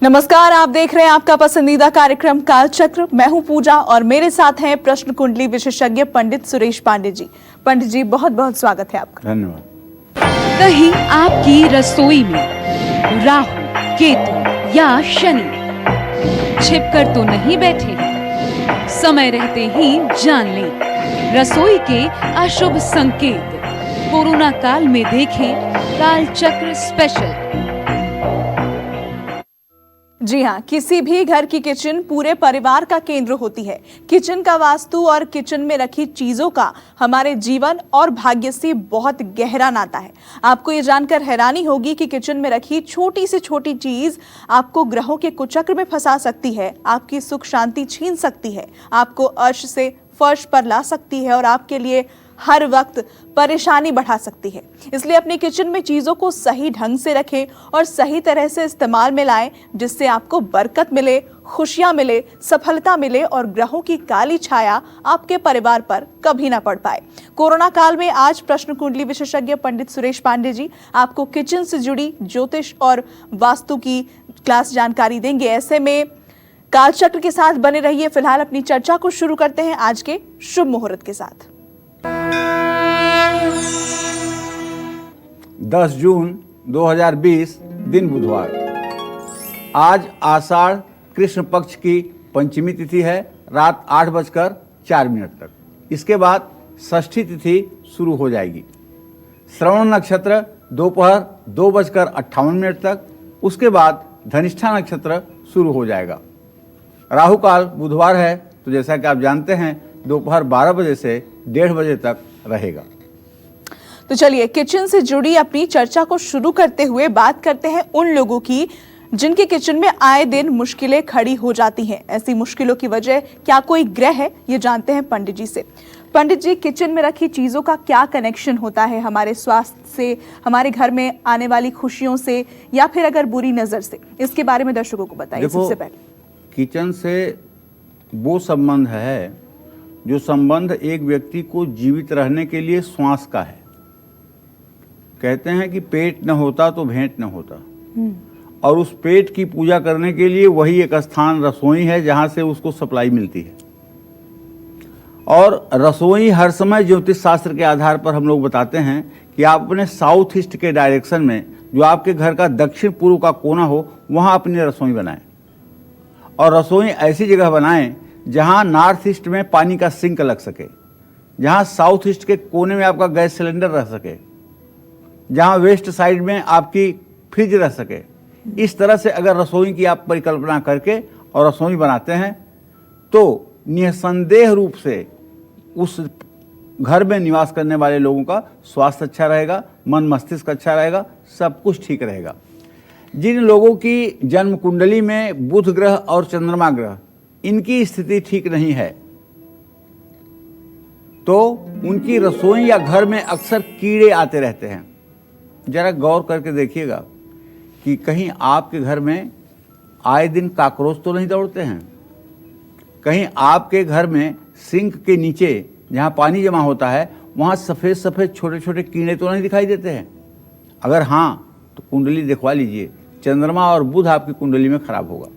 नमस्कार, आप देख रहे हैं आपका पसंदीदा कार्यक्रम कालचक्र। मैं हूं पूजा और मेरे साथ हैं प्रश्न कुंडली विशेषज्ञ पंडित सुरेश पांडे जी। पंडित जी, बहुत बहुत स्वागत है आपका। धन्यवाद। कहीं आपकी रसोई में राहु, केतु या शनि छिपकर तो नहीं बैठे हैं? समय रहते ही जान लें रसोई के अशुभ संकेत। कोरोना काल में देखें कालचक्र स्पेशल। जी हाँ, किसी भी घर की किचन पूरे परिवार का केंद्र होती है। किचन का वास्तु और किचन में रखी चीजों का हमारे जीवन और भाग्य से बहुत गहरा नाता है। आपको ये जानकर हैरानी होगी कि किचन में रखी छोटी से छोटी चीज आपको ग्रहों के कुचक्र में फंसा सकती है, आपकी सुख शांति छीन सकती है, आपको अर्श से फर्श पर ला सकती है और आपके लिए हर वक्त परेशानी बढ़ा सकती है। इसलिए अपनी किचन में चीजों को सही ढंग से रखें और सही तरह से इस्तेमाल में लाएं, जिससे आपको बरकत मिले, खुशियां मिले, सफलता मिले और ग्रहों की काली छाया आपके परिवार पर कभी ना पड़ पाए। कोरोना काल में आज प्रश्न कुंडली विशेषज्ञ पंडित सुरेश पांडे जी आपको किचन से जुड़ी ज्योतिष और वास्तु की क्लास जानकारी देंगे। ऐसे में कालचक्र के साथ बने रहिए। फिलहाल अपनी चर्चा को शुरू करते हैं आज के शुभ मुहूर्त के साथ। 10 जून 2020 दिन बुधवार। आज आषाढ़ कृष्ण पक्ष की पंचमी तिथि है, रात 8:04 तक। इसके बाद षष्ठी तिथि शुरू हो जाएगी। श्रवण नक्षत्र दोपहर 2:58 तक। उसके बाद धनिष्ठा नक्षत्र शुरू हो जाएगा। राहु काल बुधवार है तो जैसा कि आप जानते हैं दोपहर 12 बजे से 1:30 बजे तक रहेगा। तो चलिए किचन से जुड़ी अपनी चर्चा को शुरू करते हुए बात करते हैं उन लोगों की जिनके किचन में आए दिन मुश्किलें खड़ी हो जाती हैं। ऐसी मुश्किलों की वजह क्या कोई ग्रह है, ये जानते हैं पंडित जी से। पंडित जी, किचन में रखी चीजों का क्या कनेक्शन होता है हमारे स्वास्थ्य से, हमारे घर में आने वाली खुशियों से, या फिर अगर बुरी नजर से? इसके बारे में दर्शकों को बताइए। सबसे पहले किचन से वो संबंध है जो संबंध एक व्यक्ति को जीवित रहने के लिए श्वास का है। कहते हैं कि पेट न होता तो भेंट न होता, और उस पेट की पूजा करने के लिए वही एक स्थान रसोई है जहां से उसको सप्लाई मिलती है। और रसोई हर समय ज्योतिष शास्त्र के आधार पर हम लोग बताते हैं कि आप अपने साउथ ईस्ट के डायरेक्शन में, जो आपके घर का दक्षिण पूर्व का कोना हो, वहां अपनी रसोई बनाएं। और रसोई ऐसी जगह बनाएं जहां नॉर्थ ईस्ट में पानी का सिंक लग सके, जहां साउथ ईस्ट के कोने में आपका गैस सिलेंडर रह सके, जहां वेस्ट साइड में आपकी फ्रिज रह सके। इस तरह से अगर रसोई की आप परिकल्पना करके और रसोई बनाते हैं तो निसंदेह रूप से उस घर में निवास करने वाले लोगों का स्वास्थ्य अच्छा रहेगा, मन मस्तिष्क अच्छा रहेगा, सब कुछ ठीक रहेगा। जिन लोगों की जन्म कुंडली में बुध ग्रह और चंद्रमा ग्रह, इनकी स्थिति ठीक नहीं है तो उनकी रसोई या घर में अक्सर कीड़े आते रहते हैं। जरा गौर करके देखिएगा कि कहीं आपके घर में आए दिन कॉकरोच तो नहीं दौड़ते हैं? कहीं आपके घर में सिंक के नीचे जहां पानी जमा होता है वहां सफ़ेद सफ़ेद छोटे छोटे कीड़े तो नहीं दिखाई देते हैं? अगर हाँ तो कुंडली दिखवा लीजिए। चंद्रमा और बुध आपकी कुंडली में खराब होगा।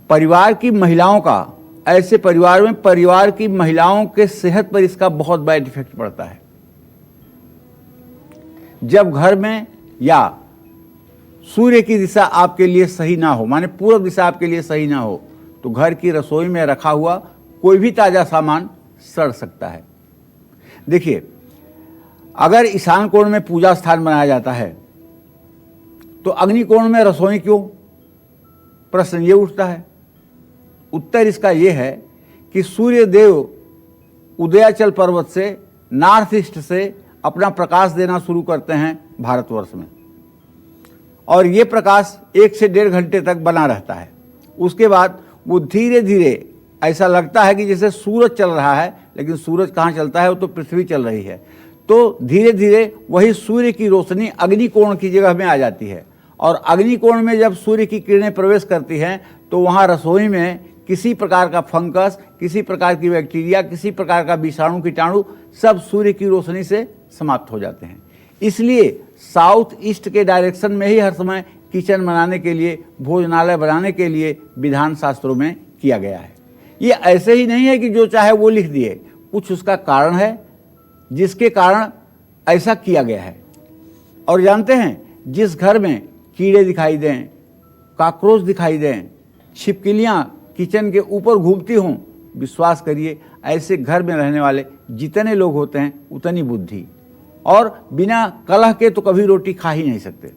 परिवार की महिलाओं का, ऐसे परिवार में परिवार की महिलाओं के सेहत पर इसका बहुत बैड इफेक्ट पड़ता है। जब घर में या सूर्य की दिशा आपके लिए सही ना हो, माने पूर्व दिशा आपके लिए सही ना हो, तो घर की रसोई में रखा हुआ कोई भी ताजा सामान सड़ सकता है। देखिए, अगर ईशान कोण में पूजा स्थान बनाया जाता है तो अग्नि कोण में रसोई क्यों? प्रश्न ये उठता है। उत्तर इसका यह है कि सूर्य देव उदयाचल पर्वत से नॉर्थ ईस्ट से अपना प्रकाश देना शुरू करते हैं भारतवर्ष में, और ये प्रकाश 1 से 1.5 घंटे तक बना रहता है। उसके बाद वो धीरे धीरे ऐसा लगता है कि जैसे सूरज चल रहा है, लेकिन सूरज कहाँ चलता है? वो तो पृथ्वी चल रही है। तो धीरे धीरे वही सूर्य की रोशनी अग्निकोण की जगह में आ जाती है, और अग्निकोण में जब सूर्य की किरणें प्रवेश करती हैं तो वहाँ रसोई में किसी प्रकार का फंगस, किसी प्रकार की बैक्टीरिया, किसी प्रकार का विषाणु कीटाणु सब सूर्य की रोशनी से समाप्त हो जाते हैं। इसलिए साउथ ईस्ट के डायरेक्शन में ही हर समय किचन बनाने के लिए, भोजनालय बनाने के लिए विधान शास्त्रों में किया गया है। ये ऐसे ही नहीं है कि जो चाहे वो लिख दिए, कुछ उसका कारण है जिसके कारण ऐसा किया गया है। और जानते हैं, जिस घर में कीड़े दिखाई दें, कॉकरोच दिखाई दें, छिपकलियां किचन के ऊपर घूमती हों, विश्वास करिए ऐसे घर में रहने वाले जितने लोग होते हैं उतनी बुद्धि, और बिना कलह के तो कभी रोटी खा ही नहीं सकते।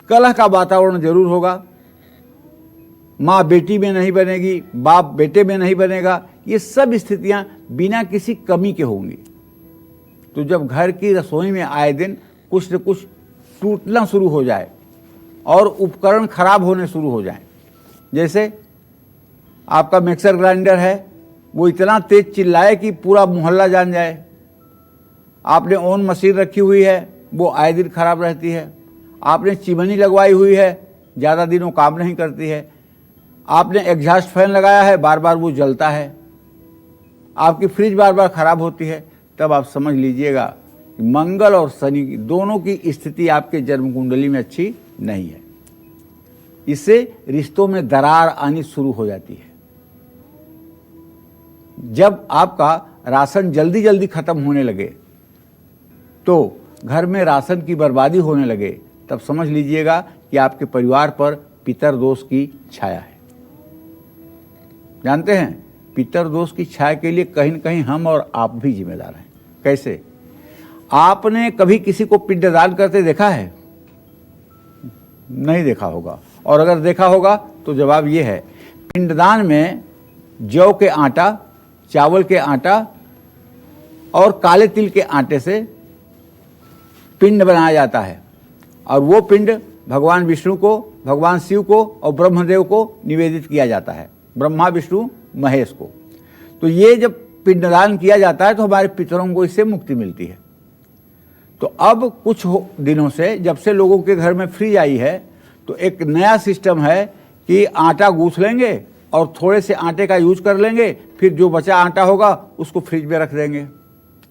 कलह का वातावरण जरूर होगा, माँ बेटी में नहीं बनेगी, बाप बेटे में नहीं बनेगा, ये सब स्थितियां बिना किसी कमी के होंगी। तो जब घर की रसोई में आए दिन कुछ न कुछ टूटना शुरू हो जाए और उपकरण खराब होने शुरू हो जाएं, जैसे आपका मिक्सर ग्राइंडर है, वो इतना तेज चिल्लाए कि पूरा मोहल्ला जान जाए। आपने ओवन मशीन रखी हुई है, वो आए दिन खराब रहती है। आपने चिमनी लगवाई हुई है, ज़्यादा दिनों काम नहीं करती है। आपने एग्जॉस्ट फैन लगाया है, बार बार वो जलता है। आपकी फ्रिज बार बार खराब होती है। तब आप समझ लीजिएगा कि मंगल और शनि दोनों की स्थिति आपके जन्म कुंडली में अच्छी नहीं है। इससे रिश्तों में दरार आनी शुरू हो जाती है। जब आपका राशन जल्दी जल्दी खत्म होने लगे, तो घर में राशन की बर्बादी होने लगे, तब समझ लीजिएगा कि आपके परिवार पर पितर दोष की छाया है। जानते हैं, पितर दोष की छाया के लिए कहीं न कहीं हम और आप भी जिम्मेदार हैं। कैसे? आपने कभी किसी को पिंडदान करते देखा है? नहीं देखा होगा, और अगर देखा होगा तो जवाब ये है, पिंडदान में जौ के आटा, चावल के आटा और काले तिल के आटे से पिंड बनाया जाता है, और वो पिंड भगवान विष्णु को, भगवान शिव को और ब्रह्मदेव को निवेदित किया जाता है, ब्रह्मा विष्णु महेश को। तो ये जब पिंडदान किया जाता है तो हमारे पितरों को इससे मुक्ति मिलती है। तो अब कुछ दिनों से, जब से लोगों के घर में फ्रिज आई है, तो एक नया सिस्टम है कि आटा गूंथ लेंगे और थोड़े से आटे का यूज कर लेंगे, फिर जो बचा आटा होगा उसको फ्रिज में रख देंगे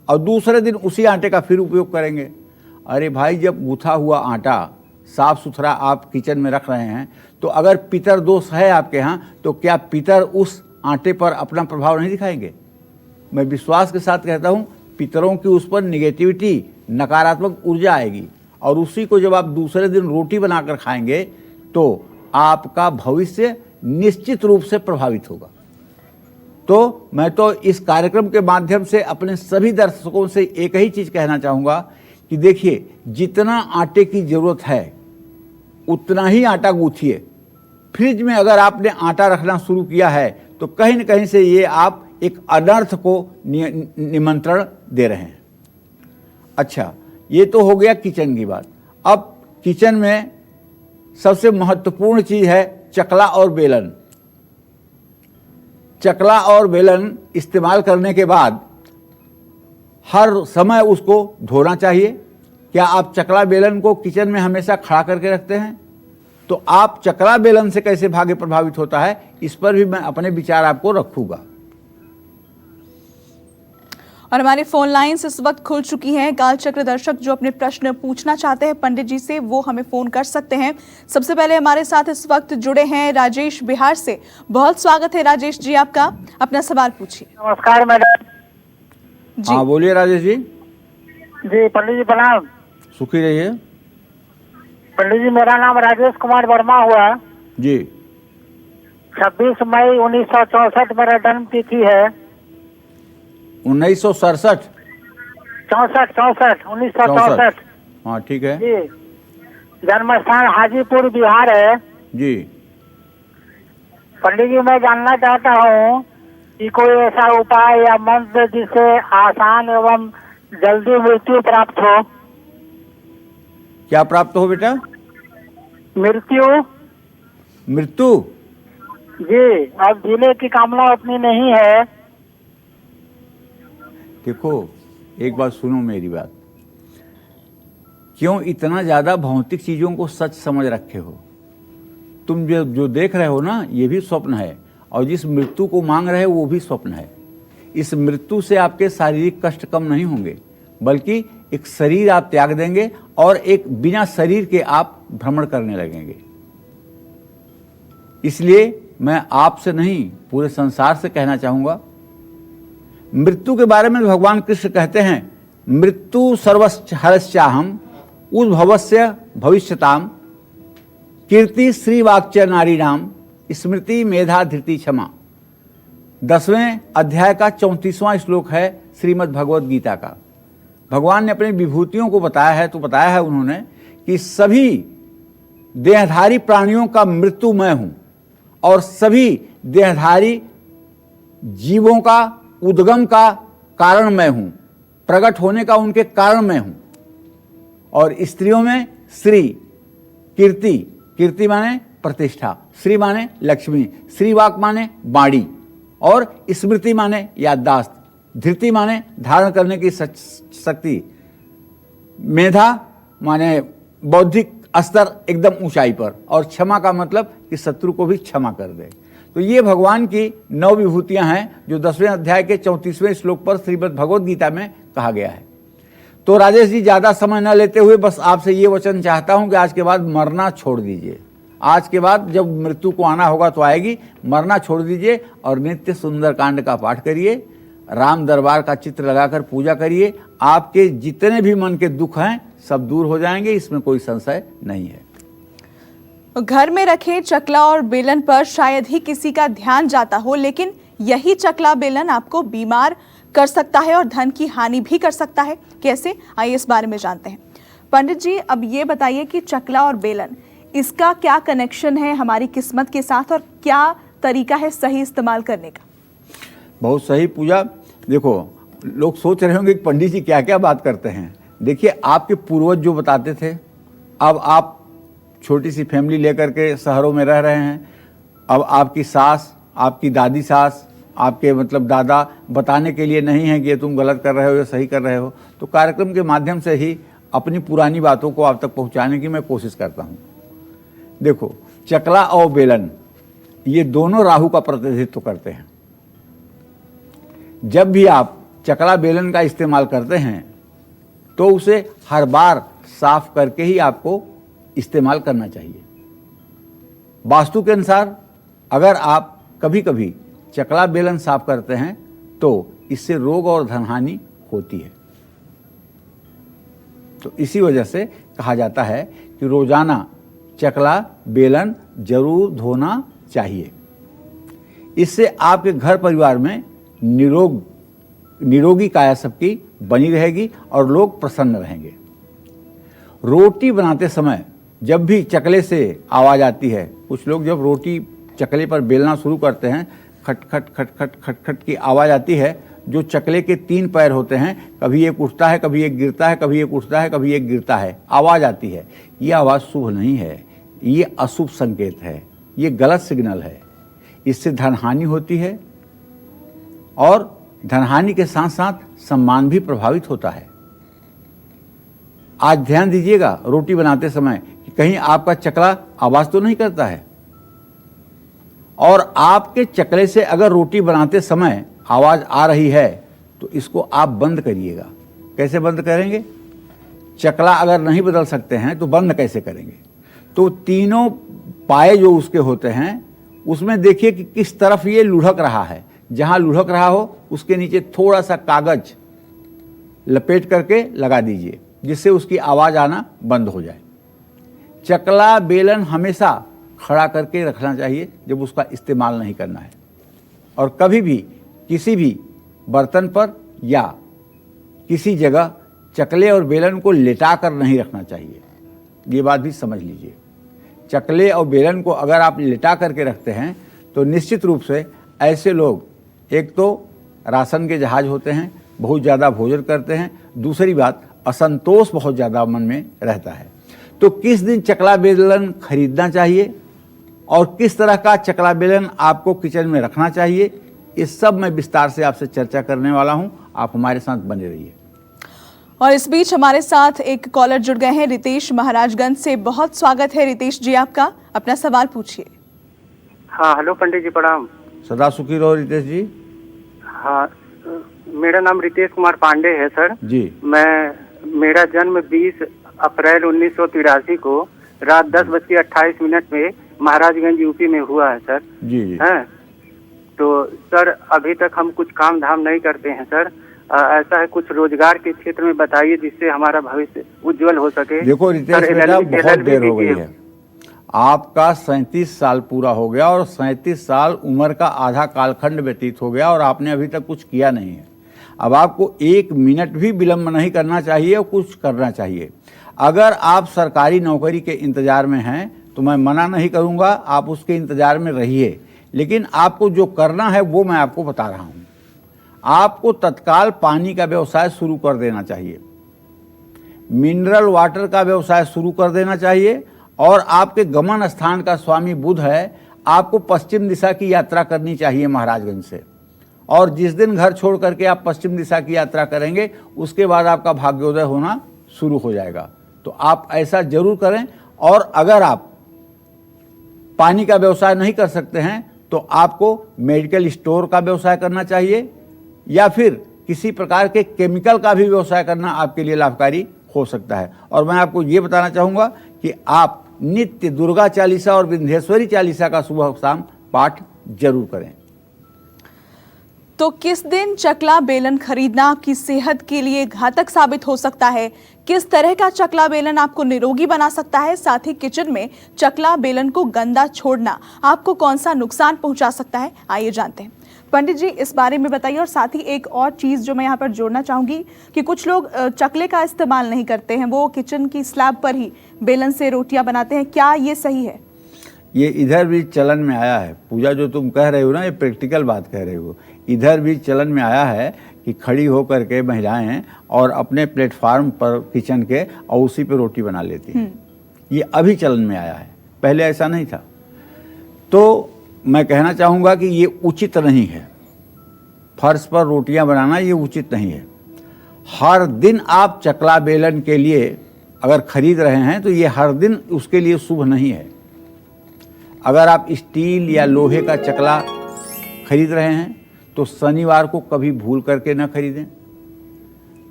और दूसरे दिन उसी आटे का फिर उपयोग करेंगे। अरे भाई, जब गूथा हुआ आटा साफ सुथरा आप किचन में रख रहे हैं, तो अगर पितर दोष है आपके यहाँ, तो क्या पितर उस आटे पर अपना प्रभाव नहीं दिखाएंगे? मैं विश्वास के साथ कहता हूँ, पितरों की उस पर निगेटिविटी, नकारात्मक ऊर्जा आएगी, और उसी को जब आप दूसरे दिन रोटी बनाकर खाएंगे तो आपका भविष्य निश्चित रूप से प्रभावित होगा। तो मैं तो इस कार्यक्रम के माध्यम से अपने सभी दर्शकों से एक ही चीज़ कहना चाहूँगा कि देखिए, जितना आटे की ज़रूरत है उतना ही आटा गूंथिए। फ्रिज में अगर आपने आटा रखना शुरू किया है तो कहीं न कहीं से ये आप एक अनर्थ को निमंत्रण दे रहे हैं। अच्छा, ये तो हो गया किचन की बात। अब किचन में सबसे महत्वपूर्ण चीज़ है चकला और बेलन। चकला और बेलन इस्तेमाल करने के बाद हर समय उसको धोना चाहिए। क्या आप चकला बेलन को किचन में हमेशा खड़ा करके रखते हैं? तो आप चकला बेलन से कैसे भाग्य प्रभावित होता है, इस पर भी मैं अपने विचार आपको रखूंगा। और हमारे फोन लाइन्स इस वक्त खुल चुकी हैं। कालचक्र दर्शक जो अपने प्रश्न पूछना चाहते हैं पंडित जी से, वो हमें फोन कर सकते हैं। सबसे पहले हमारे साथ इस वक्त जुड़े हैं राजेश बिहार से। बहुत स्वागत है राजेश जी आपका, अपना सवाल पूछिए। नमस्कार मैडम जी। हाँ, बोलिए राजेश जी। जी पंडित जी प्रणाम। सुखी रहिए। पंडित जी, मेरा नाम राजेश कुमार वर्मा हुआ जी। 26 मई 1964 मेरा जन्म तिथि है। 1967? 64 हाँ, ठीक है जी। जन्म स्थान हाजीपुर बिहार है जी। पंडित जी, मैं जानना चाहता हूँ कि कोई ऐसा उपाय या मंत्र जिससे आसान एवं जल्दी मृत्यु प्राप्त हो। क्या प्राप्त हो बेटा? मृत्यु। मृत्यु? जी, अब जीने की कामना उतनी नहीं है। देखो, एक बात सुनो मेरी बात। क्यों इतना ज्यादा भौतिक चीजों को सच समझ रखे हो? तुम जो देख रहे हो ना, ये भी स्वप्न है, और जिस मृत्यु को मांग रहे हो वो भी स्वप्न है। इस मृत्यु से आपके शारीरिक कष्ट कम नहीं होंगे, बल्कि एक शरीर आप त्याग देंगे और एक बिना शरीर के आप भ्रमण करने लगेंगे। इसलिए मैं आपसे नहीं पूरे संसार से कहना चाहूंगा, मृत्यु के बारे में भगवान कृष्ण कहते हैं, मृत्यु सर्वहरश्चाहम उद्भवस्य भविष्यताम कीर्ति श्रीवाक्च नारीणाम स्मृति मेधा धृति क्षमा। 10वें अध्याय का 34वां श्लोक है श्रीमद् भगवद गीता का। भगवान ने अपनी विभूतियों को बताया है, तो बताया है उन्होंने कि सभी देहधारी प्राणियों का मृत्यु मैं हूं और सभी देहधारी जीवों का उद्गम का कारण मैं हूं, प्रकट होने का उनके कारण मैं हूं। और स्त्रियों में श्री, कीर्ति, कीर्ति माने प्रतिष्ठा, श्री माने लक्ष्मी, श्रीवाक माने वाणी और स्मृति माने याददाश्त, धृति माने धारण करने की शक्ति, मेधा माने बौद्धिक स्तर एकदम ऊंचाई पर, और क्षमा का मतलब कि शत्रु को भी क्षमा कर दे। तो ये भगवान की 9 विभूतियां हैं जो 10वें अध्याय के 34वें श्लोक पर श्रीमद् भगवद गीता में कहा गया है। तो राजेश जी, ज़्यादा समय न लेते हुए बस आपसे ये वचन चाहता हूं कि आज के बाद मरना छोड़ दीजिए। आज के बाद जब मृत्यु को आना होगा तो आएगी, मरना छोड़ दीजिए और नित्य सुंदरकांड का पाठ करिए, राम दरबार का चित्र लगाकर पूजा करिए। आपके जितने भी मन के दुख हैं सब दूर हो जाएंगे, इसमें कोई संशय नहीं है। घर में रखे चकला और बेलन पर शायद ही किसी का ध्यान जाता हो, लेकिन यही चकला बेलन आपको बीमार कर सकता है और धन की हानि भी कर सकता है। कैसे, आइए इस बारे में जानते हैं। पंडित जी, अब ये बताइए कि चकला और बेलन, इसका क्या कनेक्शन है हमारी किस्मत के साथ और क्या तरीका है सही इस्तेमाल करने का? बहुत सही पूजा। देखो, लोग सोच रहे होंगे कि पंडित जी क्या क्या बात करते हैं। देखिए, आपके पूर्वज जो बताते थे, अब आप छोटी सी फैमिली लेकर के शहरों में रह रहे हैं। अब आपकी सास, आपकी दादी सास, आपके मतलब दादा बताने के लिए नहीं है कि ये तुम गलत कर रहे हो या सही कर रहे हो। तो कार्यक्रम के माध्यम से ही अपनी पुरानी बातों को आप तक पहुंचाने की मैं कोशिश करता हूं। देखो, चकला और बेलन ये दोनों राहु का प्रतिनिधित्व करते हैं। जब भी आप चकला बेलन का इस्तेमाल करते हैं तो उसे हर बार साफ करके ही आपको इस्तेमाल करना चाहिए। वास्तु के अनुसार अगर आप कभी कभी चकला बेलन साफ करते हैं तो इससे रोग और धनहानि होती है। तो इसी वजह से कहा जाता है कि रोजाना चकला बेलन जरूर धोना चाहिए। इससे आपके घर परिवार में निरोगी काया सबकी बनी रहेगी और लोग प्रसन्न रहेंगे। रोटी बनाते समय जब भी चकले से आवाज आती है, कुछ लोग जब रोटी चकले पर बेलना शुरू करते हैं, खट खट खट खट खट खट की आवाज आती है। जो चकले के 3 पैर होते हैं, कभी एक उठता है, कभी एक गिरता है, कभी एक उठता है, कभी एक गिरता है, आवाज आती है। ये आवाज शुभ नहीं है, ये अशुभ संकेत है, ये गलत सिग्नल है। इससे धनहानि होती है और धनहानि के साथ साथ सम्मान भी प्रभावित होता है। आज ध्यान दीजिएगा रोटी बनाते समय कि कहीं आपका चकला आवाज तो नहीं करता है। और आपके चकले से अगर रोटी बनाते समय आवाज आ रही है तो इसको आप बंद करिएगा। कैसे बंद करेंगे? चकला अगर नहीं बदल सकते हैं तो बंद कैसे करेंगे? तो तीनों पाए जो उसके होते हैं उसमें देखिए कि किस तरफ ये लुढ़क रहा है। जहां लुढ़क रहा हो उसके नीचे थोड़ा सा कागज लपेट करके लगा दीजिए, जिससे उसकी आवाज आना बंद हो जाए। चकला बेलन हमेशा खड़ा करके रखना चाहिए जब उसका इस्तेमाल नहीं करना है। और कभी भी किसी भी बर्तन पर या किसी जगह चकले और बेलन को लेटा कर नहीं रखना चाहिए। ये बात भी समझ लीजिए। चकले और बेलन को अगर आप लेटा करके रखते हैं तो निश्चित रूप से ऐसे लोग, एक तो राशन के जहाज होते हैं, बहुत ज़्यादा भोजन करते हैं, दूसरी बात असंतोष बहुत ज़्यादा मन में रहता है। तो किस दिन चकला बेलन खरीदना चाहिए और किस तरह का चकला बेलन आपको किचन में रखना चाहिए, इस सब मैं विस्तार से आपसे चर्चा करने वाला हूं। आप हमारे साथ बने रहिए। और इस बीच हमारे साथ एक कॉलर जुड़ गए हैं, रितेश महाराजगंज से। बहुत स्वागत है रितेश जी आपका, अपना सवाल पूछिए। हाँ, हेलो पंडित जी, प्रणाम। सदा सुखी रहो रितेश जी। हाँ, मेरा नाम रितेश कुमार पांडे है सर जी। मैं मेरा जन्म 20 अप्रैल 1983 को रात 10:28 में महाराजगंज यूपी में हुआ है सर। जी जी। हैं तो सर अभी तक हम कुछ काम धाम नहीं करते हैं सर। ऐसा है कुछ रोजगार के क्षेत्र में बताइए जिससे हमारा भविष्य उज्जवल हो सके। देखो रितेश सर, बेटा, LLB बहुत देर हो गई कीजिए। है। आपका 37 साल पूरा हो गया और 37 साल उम्र का आधा कालखंड व्यतीत हो गया और आपने अभी तक कुछ किया नहीं है। अब आपको 1 मिनट भी विलंब नहीं करना चाहिए और कुछ करना चाहिए। अगर आप सरकारी नौकरी के इंतजार में हैं तो मैं मना नहीं करूंगा, आप उसके इंतजार में रहिए, लेकिन आपको जो करना है वो मैं आपको बता रहा हूं। आपको तत्काल पानी का व्यवसाय शुरू कर देना चाहिए, मिनरल वाटर का व्यवसाय शुरू कर देना चाहिए, और आपके गमन स्थान का स्वामी बुध है, आपको पश्चिम दिशा की यात्रा करनी चाहिए महाराजगंज से। और जिस दिन घर छोड़ करके आप पश्चिम दिशा की यात्रा करेंगे उसके बाद आपका भाग्योदय होना शुरू हो जाएगा। तो आप ऐसा जरूर करें। और अगर आप पानी का व्यवसाय नहीं कर सकते हैं तो आपको मेडिकल स्टोर का व्यवसाय करना चाहिए या फिर किसी प्रकार के केमिकल का भी व्यवसाय करना आपके लिए लाभकारी हो सकता है। और मैं आपको ये बताना चाहूँगा कि आप नित्य दुर्गा चालीसा और विंध्येश्वरी चालीसा का सुबह शाम पाठ जरूर करें। तो किस दिन चकला बेलन खरीदना आपकी सेहत के लिए घातक साबित हो सकता है, किस तरह का चकला बेलन आपको निरोगी बना सकता है, साथ ही किचन में चकला बेलन को गंदा छोड़ना आपको कौन सा नुकसान पहुंचा सकता है, आइए जानते हैं। पंडित जी इस बारे में बताइए। और साथ ही एक और चीज़ जो मैं यहाँ पर जोड़ना चाहूँगी कि कुछ लोग चकले का इस्तेमाल नहीं करते हैं, वो किचन की स्लैब पर ही बेलन से रोटियाँ बनाते हैं, क्या ये सही है? ये इधर भी चलन में आया है। पूजा जो तुम कह रहे हो ना, ये प्रैक्टिकल बात कह रहे हो। इधर भी चलन में आया है कि खड़ी होकर के महिलाएं और अपने प्लेटफार्म पर किचन के और उसी पे रोटी बना लेती हैं। ये अभी चलन में आया है, पहले ऐसा नहीं था। तो मैं कहना चाहूँगा कि ये उचित नहीं है। फर्श पर रोटियां बनाना ये उचित नहीं है। हर दिन आप चकला बेलन के लिए अगर खरीद रहे हैं तो ये हर दिन उसके लिए शुभ नहीं है। अगर आप स्टील या लोहे का चकला खरीद रहे हैं तो शनिवार को कभी भूल करके न खरीदें।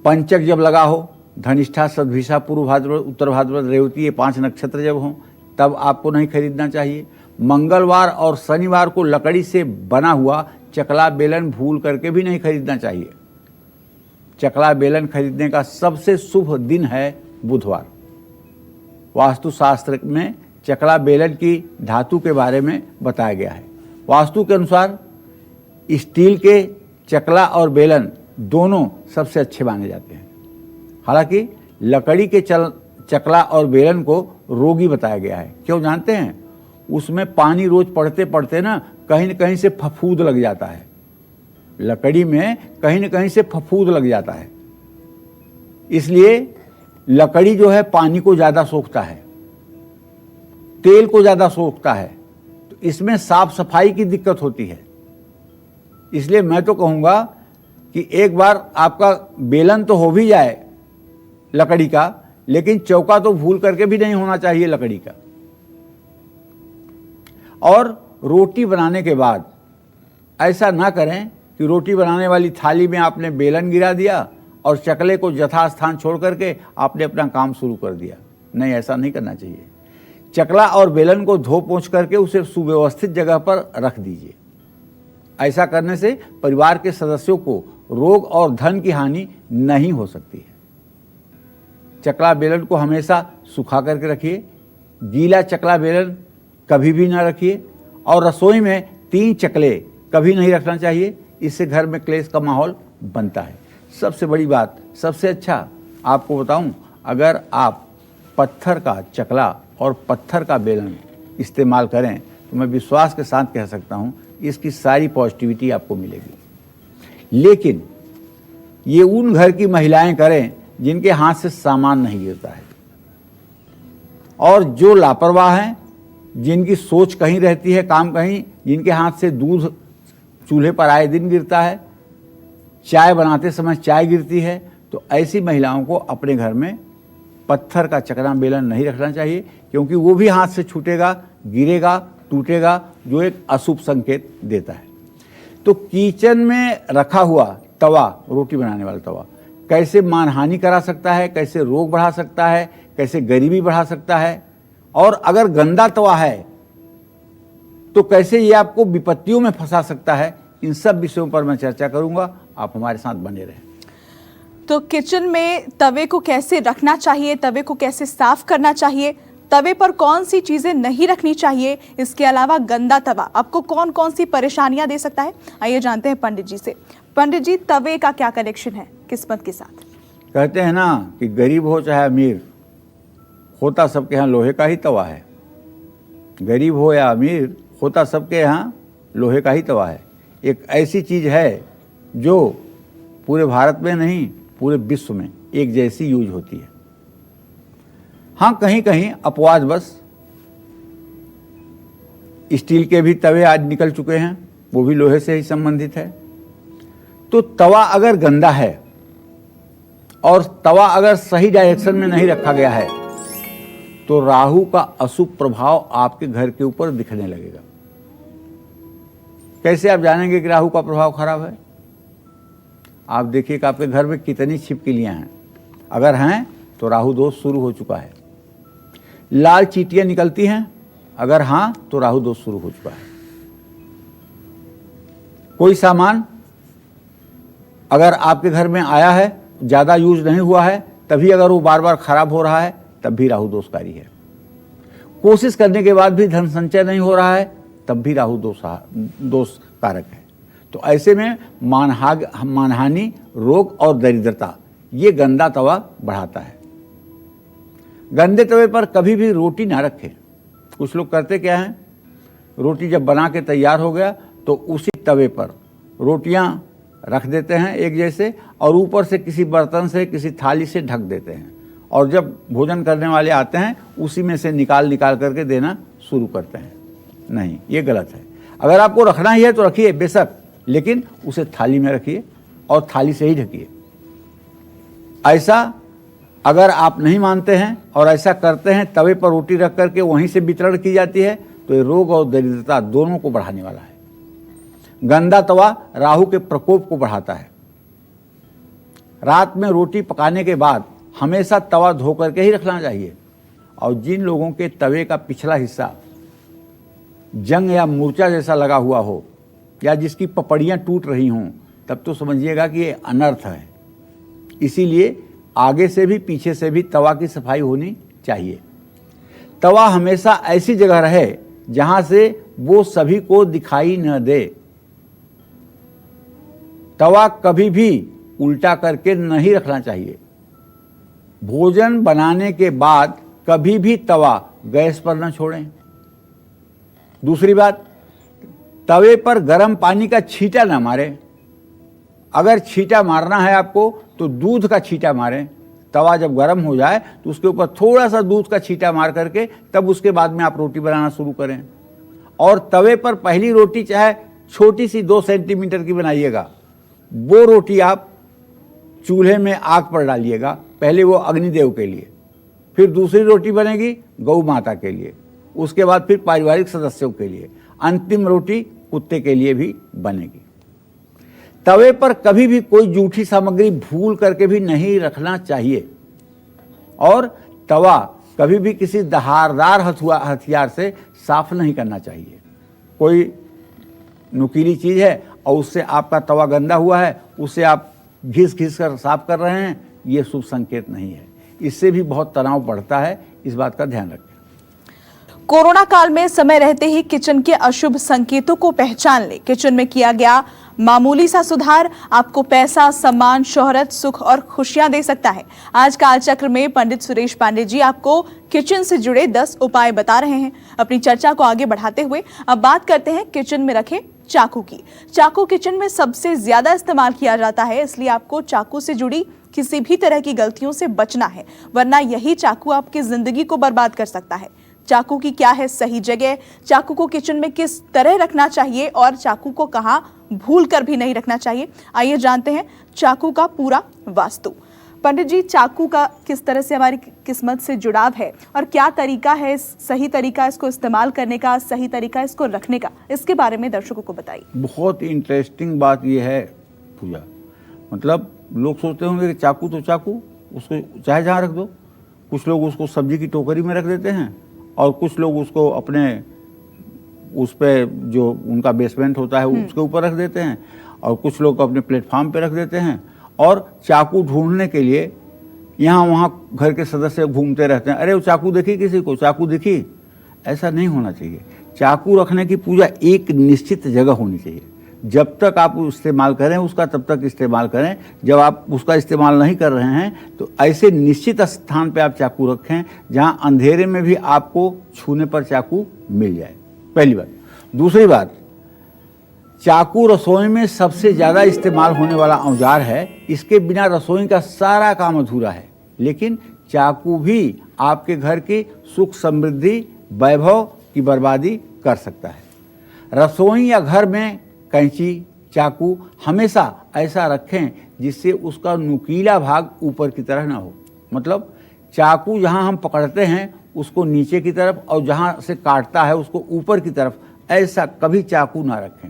पंचक जब लगा हो, धनिष्ठा, सद्भिषा, पूर्व भाद्रपद, उत्तर भाद्रपद, रेवती, ये 5 नक्षत्र जब हों तब आपको नहीं खरीदना चाहिए। मंगलवार और शनिवार को लकड़ी से बना हुआ चकला बेलन भूल करके भी नहीं खरीदना चाहिए। चकला बेलन खरीदने का सबसे शुभ दिन है बुधवार। वास्तुशास्त्र में चकला बेलन की धातु के बारे में बताया गया है। वास्तु के अनुसार स्टील के चकला और बेलन दोनों सबसे अच्छे माने जाते हैं। हालांकि लकड़ी के चकला और बेलन को रोगी बताया गया है। क्यों जानते हैं? उसमें पानी रोज पड़ते पड़ते ना कहीं न कहीं से फफूंद लग जाता है। लकड़ी में कहीं न कहीं से फफूंद लग जाता है, इसलिए लकड़ी जो है पानी को ज़्यादा सोखता है, तेल को ज़्यादा सोखता है, तो इसमें साफ सफाई की दिक्कत होती है। इसलिए मैं तो कहूँगा कि एक बार आपका बेलन तो हो भी जाए लकड़ी का, लेकिन चौका तो भूल करके भी नहीं होना चाहिए लकड़ी का। और रोटी बनाने के बाद ऐसा ना करें कि रोटी बनाने वाली थाली में आपने बेलन गिरा दिया और चकले को यथास्थान छोड़ करके आपने अपना काम शुरू कर दिया। नहीं, ऐसा नहीं करना चाहिए। चकला और बेलन को धो पोंछ करके उसे सुव्यवस्थित जगह पर रख दीजिए। ऐसा करने से परिवार के सदस्यों को रोग और धन की हानि नहीं हो सकती है। चकला बेलन को हमेशा सुखा करके रखिए। गीला चकला बेलन कभी भी ना रखिए। और रसोई में 3 चकले कभी नहीं रखना चाहिए, इससे घर में क्लेश का माहौल बनता है। सबसे बड़ी बात, सबसे अच्छा आपको बताऊं, अगर आप पत्थर का चकला और पत्थर का बेलन इस्तेमाल करें तो मैं विश्वास के साथ कह सकता हूं इसकी सारी पॉजिटिविटी आपको मिलेगी। लेकिन ये उन घर की महिलाएं करें जिनके हाथ से सामान नहीं गिरता है, और जो लापरवाह हैं, जिनकी सोच कहीं रहती है, काम कहीं, जिनके हाथ से दूध चूल्हे पर आए दिन गिरता है, चाय बनाते समय चाय गिरती है, तो ऐसी महिलाओं को अपने घर में पत्थर का चकला बेलन नहीं रखना चाहिए, क्योंकि वो भी हाथ से छूटेगा, गिरेगा, टूटेगा, जो एक अशुभ संकेत देता है। तो किचन में रखा हुआ तवा, रोटी बनाने वाला तवा, कैसे मानहानि करा सकता है, कैसे रोग बढ़ा सकता है, कैसे गरीबी बढ़ा सकता है, और अगर गंदा तवा है तो कैसे ये आपको विपत्तियों में फंसा सकता है। इन सब विषयों पर मैं चर्चा करूंगा, आप हमारे साथ बने रहें। तो किचन में तवे को कैसे रखना चाहिए, तवे को कैसे साफ करना चाहिए, तवे पर कौन सी चीजें नहीं रखनी चाहिए, इसके अलावा गंदा तवा आपको कौन कौन सी परेशानियां दे सकता है, आइए जानते हैं पंडित जी से। पंडित जी, तवे का क्या कनेक्शन है किस्मत के साथ? कहते हैं ना कि गरीब हो चाहे अमीर, होता सबके यहाँ लोहे का ही तवा है। गरीब हो या अमीर, होता सबके यहाँ लोहे का ही तवा है। एक ऐसी चीज़ है जो पूरे भारत में नहीं, पूरे विश्व में एक जैसी यूज होती है। हाँ, कहीं कहीं अपवादवश स्टील के भी तवे आज निकल चुके हैं, वो भी लोहे से ही संबंधित है। तो तवा अगर गंदा है और तवा अगर सही डायरेक्शन में नहीं रखा गया है तो राहु का अशुभ प्रभाव आपके घर के ऊपर दिखने लगेगा। कैसे आप जानेंगे कि राहु का प्रभाव खराब है? आप देखिए कि आपके घर में कितनी छिपकलियां हैं। अगर हैं तो राहु दोष शुरू हो चुका है। लाल चींटियां निकलती हैं, अगर हाँ तो राहु दोष शुरू हो चुका है। कोई सामान अगर आपके घर में आया है, ज़्यादा यूज नहीं हुआ है, तभी अगर वो बार बार खराब हो रहा है, तब भी राहु दोषकारी है। कोशिश करने के बाद भी धन संचय नहीं हो रहा है, तब भी राहु दोष कारक है। तो ऐसे में मानहानि, रोग और दरिद्रता ये गंदा तवा बढ़ाता है। गंदे तवे पर कभी भी रोटी ना रखें। कुछ लोग करते क्या हैं, रोटी जब बना के तैयार हो गया तो उसी तवे पर रोटियां रख देते हैं एक जैसे, और ऊपर से किसी बर्तन से, किसी थाली से ढक देते हैं, और जब भोजन करने वाले आते हैं उसी में से निकाल करके देना शुरू करते हैं। नहीं, ये गलत है। अगर आपको रखना ही है तो रखिए बेशक, लेकिन उसे थाली में रखिए और थाली से ही ढकिए। ऐसा अगर आप नहीं मानते हैं और ऐसा करते हैं, तवे पर रोटी रख करके वहीं से वितरण की जाती है, तो ये रोग और दरिद्रता दोनों को बढ़ाने वाला है। गंदा तवा राहु के प्रकोप को बढ़ाता है। रात में रोटी पकाने के बाद हमेशा तवा धो करके ही रखना चाहिए। और जिन लोगों के तवे का पिछला हिस्सा जंग या मूर्छा जैसा लगा हुआ हो, या जिसकी पपड़ियां टूट रही हों, तब तो समझिएगा कि ये अनर्थ है। इसीलिए आगे से भी पीछे से भी तवा की सफाई होनी चाहिए। तवा हमेशा ऐसी जगह रहे जहां से वो सभी को दिखाई न दे। तवा कभी भी उल्टा करके नहीं रखना चाहिए। भोजन बनाने के बाद कभी भी तवा गैस पर न छोड़ें। दूसरी बात, तवे पर गर्म पानी का छींटा ना मारें। अगर छींटा मारना है आपको तो दूध का छींटा मारें। तवा जब गर्म हो जाए तो उसके ऊपर थोड़ा सा दूध का छींटा मार करके तब उसके बाद में आप रोटी बनाना शुरू करें। और तवे पर पहली रोटी चाहे छोटी सी 2 सेंटीमीटर की बनाइएगा, वो रोटी आप चूल्हे में आग पर डालिएगा। पहले वो अग्निदेव के लिए, फिर दूसरी रोटी बनेगी गौ माता के लिए, उसके बाद फिर पारिवारिक सदस्यों के लिए, अंतिम रोटी कुत्ते के लिए भी बनेगी। तवे पर कभी भी कोई जूठी सामग्री भूल करके भी नहीं रखना चाहिए। और तवा कभी भी किसी धारदार हथियार से साफ नहीं करना चाहिए। कोई नुकीली चीज़ है और उससे आपका तवा गंदा हुआ है, उससे आप घिस कर साफ कर रहे हैं, ये शुभ संकेत नहीं है। इससे भी बहुत तनाव बढ़ता है, इस बात का ध्यान रखें। कोरोना काल में समय रहते ही किचन के अशुभ संकेतों को पहचान ले। किचन में किया गया मामूली सा सुधार आपको पैसा, सम्मान, शोहरत, सुख और खुशियां दे सकता है। आज कालचक्र में पंडित सुरेश पांडे जी आपको किचन से जुड़े 10 उपाय बता रहे हैं। अपनी चर्चा को आगे बढ़ाते हुए अब बात करते हैं किचन में रखे चाकू की। चाकू किचन में सबसे ज्यादा इस्तेमाल किया जाता है, इसलिए आपको चाकू से जुड़ी किसी भी तरह की गलतियों से बचना है, वरना यही चाकू आपकी जिंदगी को बर्बाद कर सकता है। चाकू की क्या है सही जगह, चाकू को किचन में किस तरह रखना चाहिए और चाकू को कहां भूल कर भी नहीं रखना चाहिए, आइए जानते हैं चाकू का पूरा वास्तु। पंडित जी, चाकू का किस तरह से हमारी किस्मत से जुड़ाव है और क्या तरीका है, सही तरीका इसको इस्तेमाल करने का, सही तरीका इसको रखने का, इसके बारे में दर्शकों को बताइए। बहुत इंटरेस्टिंग बात यह है पूजा, मतलब लोग सोचते होंगे कि चाकू तो चाकू, उसको चाहे जहाँ रख दो। कुछ लोग उसको सब्जी की टोकरी में रख देते हैं और कुछ लोग उसको अपने उस पे जो उनका बेसमेंट होता है उसके ऊपर रख देते हैं और कुछ लोग अपने प्लेटफॉर्म पे रख देते हैं। और चाकू ढूंढने के लिए यहाँ वहाँ घर के सदस्य घूमते रहते हैं, अरे वो चाकू देखी किसी को, चाकू दिखी। ऐसा नहीं होना चाहिए। चाकू रखने की पूजा एक निश्चित जगह होनी चाहिए। जब तक आप इस्तेमाल करें उसका तब तक इस्तेमाल करें। जब आप उसका इस्तेमाल नहीं कर रहे हैं तो ऐसे निश्चित स्थान पे आप चाकू रखें जहां अंधेरे में भी आपको छूने पर चाकू मिल जाए, पहली बात। दूसरी बात, चाकू रसोई में सबसे ज़्यादा इस्तेमाल होने वाला औजार है। इसके बिना रसोई का सारा काम अधूरा है। लेकिन चाकू भी आपके घर की सुख समृद्धि वैभव की बर्बादी कर सकता है। रसोई या घर में कैंची चाकू हमेशा ऐसा रखें जिससे उसका नुकीला भाग ऊपर की तरफ ना हो। मतलब चाकू जहां हम पकड़ते हैं उसको नीचे की तरफ और जहां से काटता है उसको ऊपर की तरफ, ऐसा कभी चाकू ना रखें।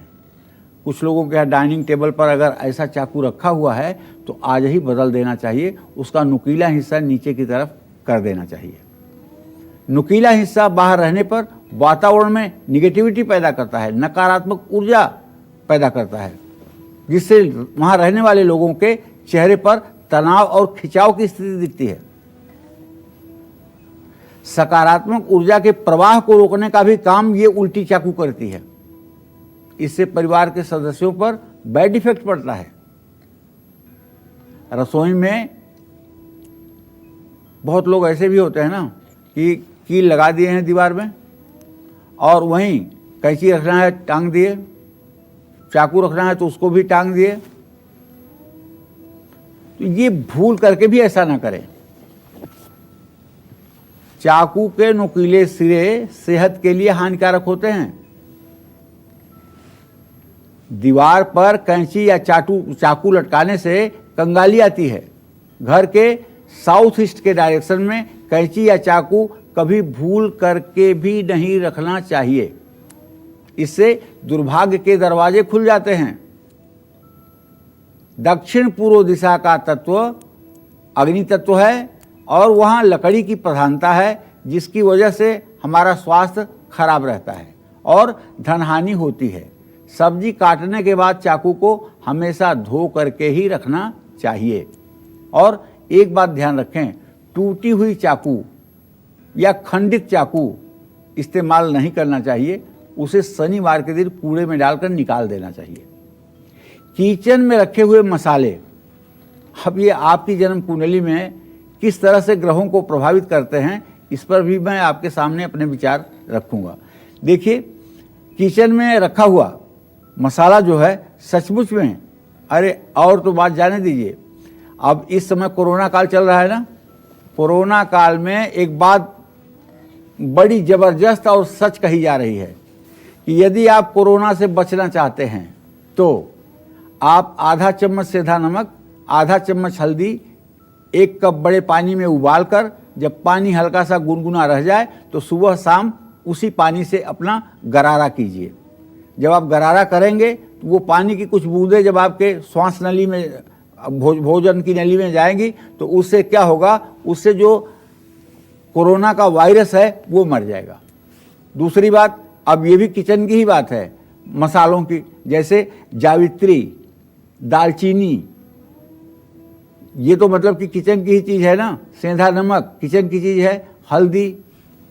कुछ लोगों के यहाँ डाइनिंग टेबल पर अगर ऐसा चाकू रखा हुआ है तो आज ही बदल देना चाहिए। उसका नुकीला हिस्सा नीचे की तरफ कर देना चाहिए। नुकीला हिस्सा बाहर रहने पर वातावरण में निगेटिविटी पैदा करता है, नकारात्मक ऊर्जा पैदा करता है, जिससे वहां रहने वाले लोगों के चेहरे पर तनाव और खिंचाव की स्थिति दिखती है। सकारात्मक ऊर्जा के प्रवाह को रोकने का भी काम ये उल्टी चाकू करती है। इससे परिवार के सदस्यों पर बैड इफेक्ट पड़ता है। रसोई में बहुत लोग ऐसे भी होते हैं ना कि कील लगा दिए हैं दीवार में और वहीं कैंची रखना है टांग दिए, चाकू रखना है तो उसको भी टांग दिए। तो ये भूल करके भी ऐसा ना करें। चाकू के नुकीले सिरे सेहत के लिए हानिकारक होते हैं। दीवार पर कैंची या चाकू लटकाने से कंगाली आती है। घर के साउथ ईस्ट के डायरेक्शन में कैंची या चाकू कभी भूल करके भी नहीं रखना चाहिए। इससे दुर्भाग्य के दरवाजे खुल जाते हैं। दक्षिण पूर्व दिशा का तत्व अग्नि तत्व है और वहाँ लकड़ी की प्रधानता है, जिसकी वजह से हमारा स्वास्थ्य खराब रहता है और धन हानि होती है। सब्जी काटने के बाद चाकू को हमेशा धो करके ही रखना चाहिए। और एक बात ध्यान रखें, टूटी हुई चाकू या खंडित चाकू इस्तेमाल नहीं करना चाहिए। उसे शनिवार के दिन कूड़े में डालकर निकाल देना चाहिए। किचन में रखे हुए मसाले, अब ये आपकी जन्म कुंडली में किस तरह से ग्रहों को प्रभावित करते हैं, इस पर भी मैं आपके सामने अपने विचार रखूंगा। देखिए, किचन में रखा हुआ मसाला जो है सचमुच में, अरे और तो बात जाने दीजिए, अब इस समय कोरोना काल चल रहा है ना, कोरोना काल में एक बात बड़ी जबरदस्त और सच कही जा रही है कि यदि आप कोरोना से बचना चाहते हैं तो आप आधा चम्मच सेंधा नमक, आधा चम्मच हल्दी 1 कप बड़े पानी में उबालकर जब पानी हल्का सा गुनगुना रह जाए तो सुबह शाम उसी पानी से अपना गरारा कीजिए। जब आप गरारा करेंगे तो वो पानी की कुछ बूंदें जब आपके श्वास नली में भोजन की नली में जाएंगी तो उससे क्या होगा, उससे जो कोरोना का वायरस है वो मर जाएगा। दूसरी बात, अब ये भी किचन की ही बात है, मसालों की, जैसे जावित्री, दालचीनी, ये तो मतलब कि किचन की ही चीज़ है ना। सेंधा नमक किचन की चीज़ है, हल्दी,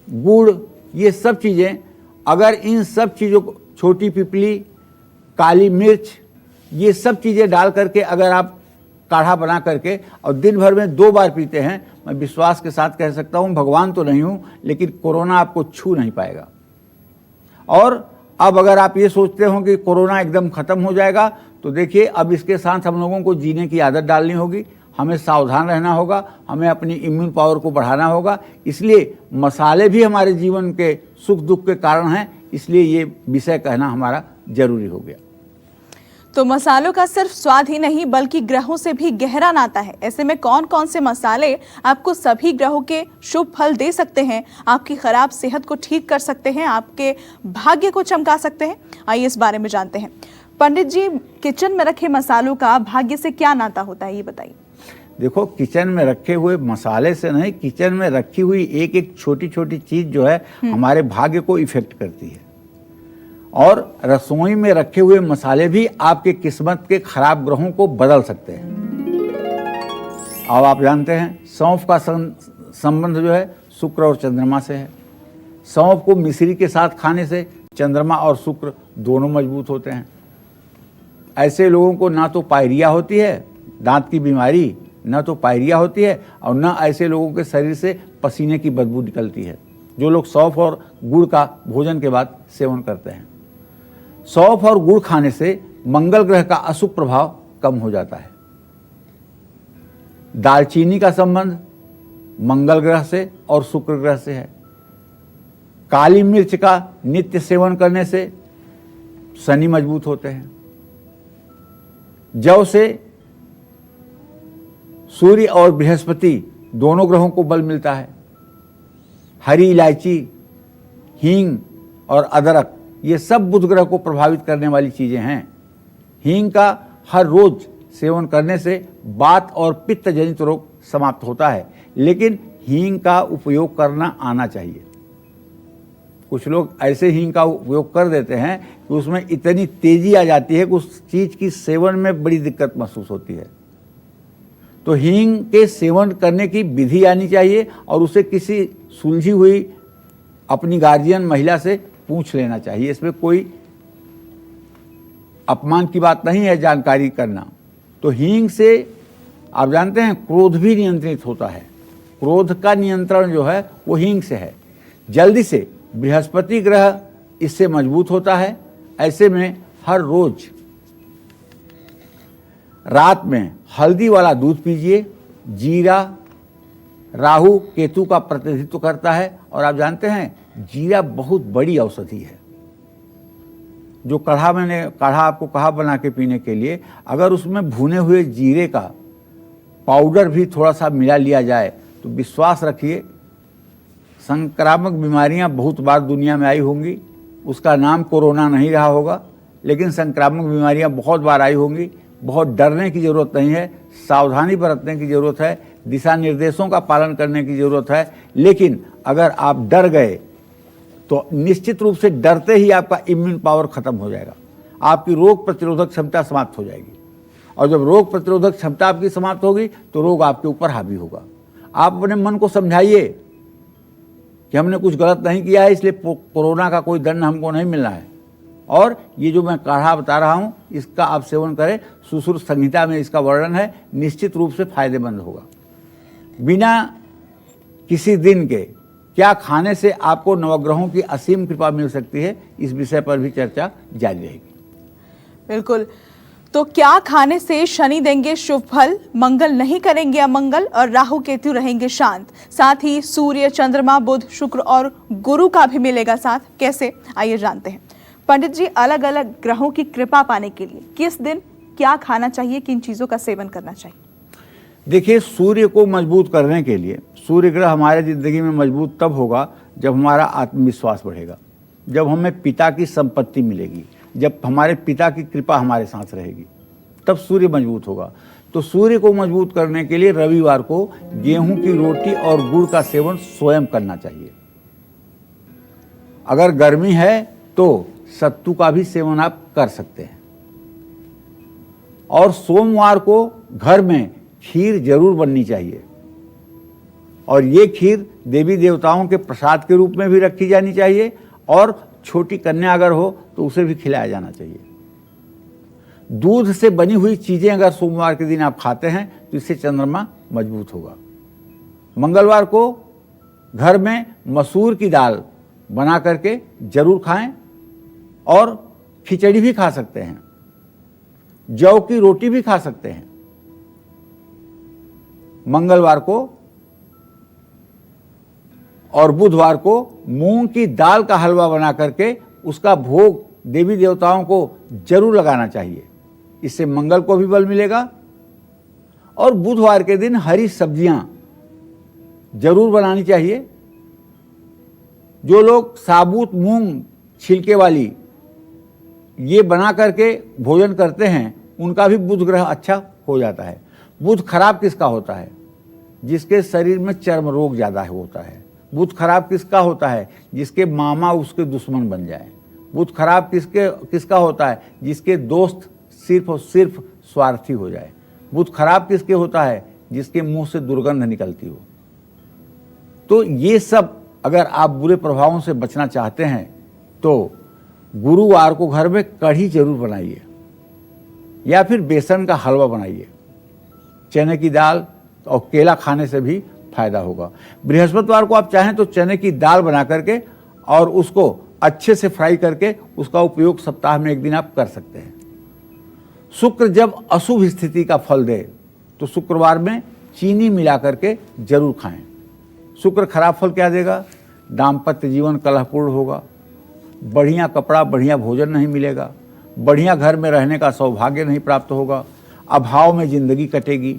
गुड़, ये सब चीज़ें, अगर इन सब चीज़ों को, छोटी पिपली, काली मिर्च, ये सब चीज़ें डाल करके अगर आप काढ़ा बना करके और दिन भर में 2 बार पीते हैं, मैं विश्वास के साथ कह सकता हूँ, भगवान तो नहीं हूँ लेकिन कोरोना आपको छू नहीं पाएगा। और अब अगर आप ये सोचते हो कि कोरोना एकदम ख़त्म हो जाएगा, तो देखिए अब इसके साथ हम लोगों को जीने की आदत डालनी होगी, हमें सावधान रहना होगा, हमें अपनी इम्यून पावर को बढ़ाना होगा। इसलिए मसाले भी हमारे जीवन के सुख दुख के कारण हैं, इसलिए ये विषय कहना हमारा जरूरी हो गया। तो मसालों का सिर्फ स्वाद ही नहीं बल्कि ग्रहों से भी गहरा नाता है। ऐसे में कौन कौन से मसाले आपको सभी ग्रहों के शुभ फल दे सकते हैं, आपकी खराब सेहत को ठीक कर सकते हैं, आपके भाग्य को चमका सकते हैं, आइए इस बारे में जानते हैं। पंडित जी, किचन में रखे मसालों का भाग्य से क्या नाता होता है, ये बताइए। देखो, किचन में रखे हुए मसाले से नहीं, किचन में रखी हुई एक एक छोटी छोटी चीज जो है हमारे भाग्य को इफेक्ट करती है। और रसोई में रखे हुए मसाले भी आपके किस्मत के खराब ग्रहों को बदल सकते हैं। अब आप जानते हैं सौंफ का संबंध जो है शुक्र और चंद्रमा से है। सौंफ को मिश्री के साथ खाने से चंद्रमा और शुक्र दोनों मजबूत होते हैं। ऐसे लोगों को ना तो पायरिया होती है, दांत की बीमारी, ना तो पायरिया होती है, और ना ऐसे लोगों के शरीर से पसीने की बदबू निकलती है जो लोग सौंफ और गुड़ का भोजन के बाद सेवन करते हैं। सौंफ और गुड़ खाने से मंगल ग्रह का अशुभ प्रभाव कम हो जाता है। दालचीनी का संबंध मंगल ग्रह से और शुक्र ग्रह से है। काली मिर्च का नित्य सेवन करने से शनि मजबूत होते हैं। जौ से सूर्य और बृहस्पति दोनों ग्रहों को बल मिलता है। हरी इलायची, हींग और अदरक ये सब बुध ग्रह को प्रभावित करने वाली चीजें हैं। हींग का हर रोज सेवन करने से वात और पित्त जनित रोग समाप्त होता है, लेकिन हींग का उपयोग करना आना चाहिए। कुछ लोग ऐसे हींग का उपयोग कर देते हैं कि उसमें इतनी तेजी आ जाती है कि उस चीज की सेवन में बड़ी दिक्कत महसूस होती है। तो हींग के सेवन करने की विधि आनी चाहिए और उसे किसी सुलझी हुई अपनी गार्जियन महिला से पूछ लेना चाहिए। इसमें कोई अपमान की बात नहीं है जानकारी करना। तो हींग से आप जानते हैं क्रोध भी नियंत्रित होता है। क्रोध का नियंत्रण जो है वो हींग से है। जल्दी से बृहस्पति ग्रह इससे मजबूत होता है। ऐसे में हर रोज रात में हल्दी वाला दूध पीजिए। जीरा राहु केतु का प्रतिनिधित्व करता है, और आप जानते हैं जीरा बहुत बड़ी औषधि है। जो काढ़ा आपको कहा बना के पीने के लिए, अगर उसमें भुने हुए जीरे का पाउडर भी थोड़ा सा मिला लिया जाए तो विश्वास रखिए, संक्रामक बीमारियां बहुत बार दुनिया में आई होंगी। उसका नाम कोरोना नहीं रहा होगा, लेकिन संक्रामक बीमारियां बहुत बार आई होंगी। बहुत डरने की ज़रूरत नहीं है, सावधानी बरतने की ज़रूरत है, दिशा निर्देशों का पालन करने की ज़रूरत है। लेकिन अगर आप डर गए तो निश्चित रूप से डरते ही आपका इम्यून पावर खत्म हो जाएगा, आपकी रोग प्रतिरोधक क्षमता समाप्त हो जाएगी। और जब रोग प्रतिरोधक क्षमता आपकी समाप्त होगी तो रोग आपके ऊपर हावी होगा। आप अपने मन को समझाइए कि हमने कुछ गलत नहीं किया है, इसलिए कोरोना का कोई दंड हमको नहीं मिलना है। और ये जो मैं काढ़ा बता रहा हूँ इसका आप सेवन करें। सुश्रुत संहिता में इसका वर्णन है, निश्चित रूप से फायदेमंद होगा। बिना किसी दिन के क्या खाने से आपको नवग्रहों की असीम कृपा मिल सकती है, इस विषय पर भी चर्चा जारी रहेगी। बिल्कुल। तो क्या खाने से शनि देंगे शुभ फल, मंगल नहीं करेंगे अमंगल, और राहु केतु रहेंगे शांत। साथ ही सूर्य, चंद्रमा, बुध, शुक्र और गुरु का भी मिलेगा साथ। कैसे, आइए जानते हैं। पंडित जी, अलग अलग ग्रहों की कृपा पाने के लिए किस दिन क्या खाना चाहिए, किन चीजों का सेवन करना चाहिए? देखिए, सूर्य को मजबूत करने के लिए, सूर्य ग्रह हमारे जिंदगी में मजबूत तब होगा जब हमारा आत्मविश्वास बढ़ेगा, जब हमें पिता की संपत्ति मिलेगी, जब हमारे पिता की कृपा हमारे साथ रहेगी, तब सूर्य मजबूत होगा। तो सूर्य को मजबूत करने के लिए रविवार को गेहूं की रोटी और गुड़ का सेवन स्वयं करना चाहिए। अगर गर्मी है तो सत्तू का भी सेवन आप कर सकते हैं। और सोमवार को घर में खीर जरूर बननी चाहिए, और ये खीर देवी देवताओं के प्रसाद के रूप में भी रखी जानी चाहिए, और छोटी कन्या अगर हो तो उसे भी खिलाया जाना चाहिए। दूध से बनी हुई चीजें अगर सोमवार के दिन आप खाते हैं तो इससे चंद्रमा मजबूत होगा। मंगलवार को घर में मसूर की दाल बना करके जरूर खाएं, और खिचड़ी भी खा सकते हैं, जौ की रोटी भी खा सकते हैं। मंगलवार को और बुधवार को मूंग की दाल का हलवा बना करके उसका भोग देवी देवताओं को जरूर लगाना चाहिए। इससे मंगल को भी बल मिलेगा। और बुधवार के दिन हरी सब्जियां जरूर बनानी चाहिए। जो लोग साबुत मूंग छिलके वाली ये बना करके भोजन करते हैं उनका भी बुध ग्रह अच्छा हो जाता है। बुध खराब किसका होता है? जिसके शरीर में चर्म रोग ज़्यादा होता है। बुध खराब किसका होता है? जिसके मामा उसके दुश्मन बन जाए। बुध खराब किसका होता है? जिसके दोस्त सिर्फ और सिर्फ स्वार्थी हो जाए। बुध खराब किसके होता है? जिसके मुंह से दुर्गंध निकलती हो। तो ये सब अगर आप बुरे प्रभावों से बचना चाहते हैं तो गुरुवार को घर में कढ़ी जरूर बनाइए या फिर बेसन का हलवा बनाइए। चने की दाल और केला खाने से भी फायदा होगा। बृहस्पतिवार को आप चाहें तो चने की दाल बना करके और उसको अच्छे से फ्राई करके उसका उपयोग सप्ताह में एक दिन आप कर सकते हैं। शुक्र जब अशुभ स्थिति का फल दे तो शुक्रवार में चीनी मिला करके जरूर खाएं। शुक्र खराब फल क्या देगा? दाम्पत्य जीवन कलहपूर्ण होगा, बढ़िया कपड़ा बढ़िया भोजन नहीं मिलेगा, बढ़िया घर में रहने का सौभाग्य नहीं प्राप्त होगा, अभाव में जिंदगी कटेगी,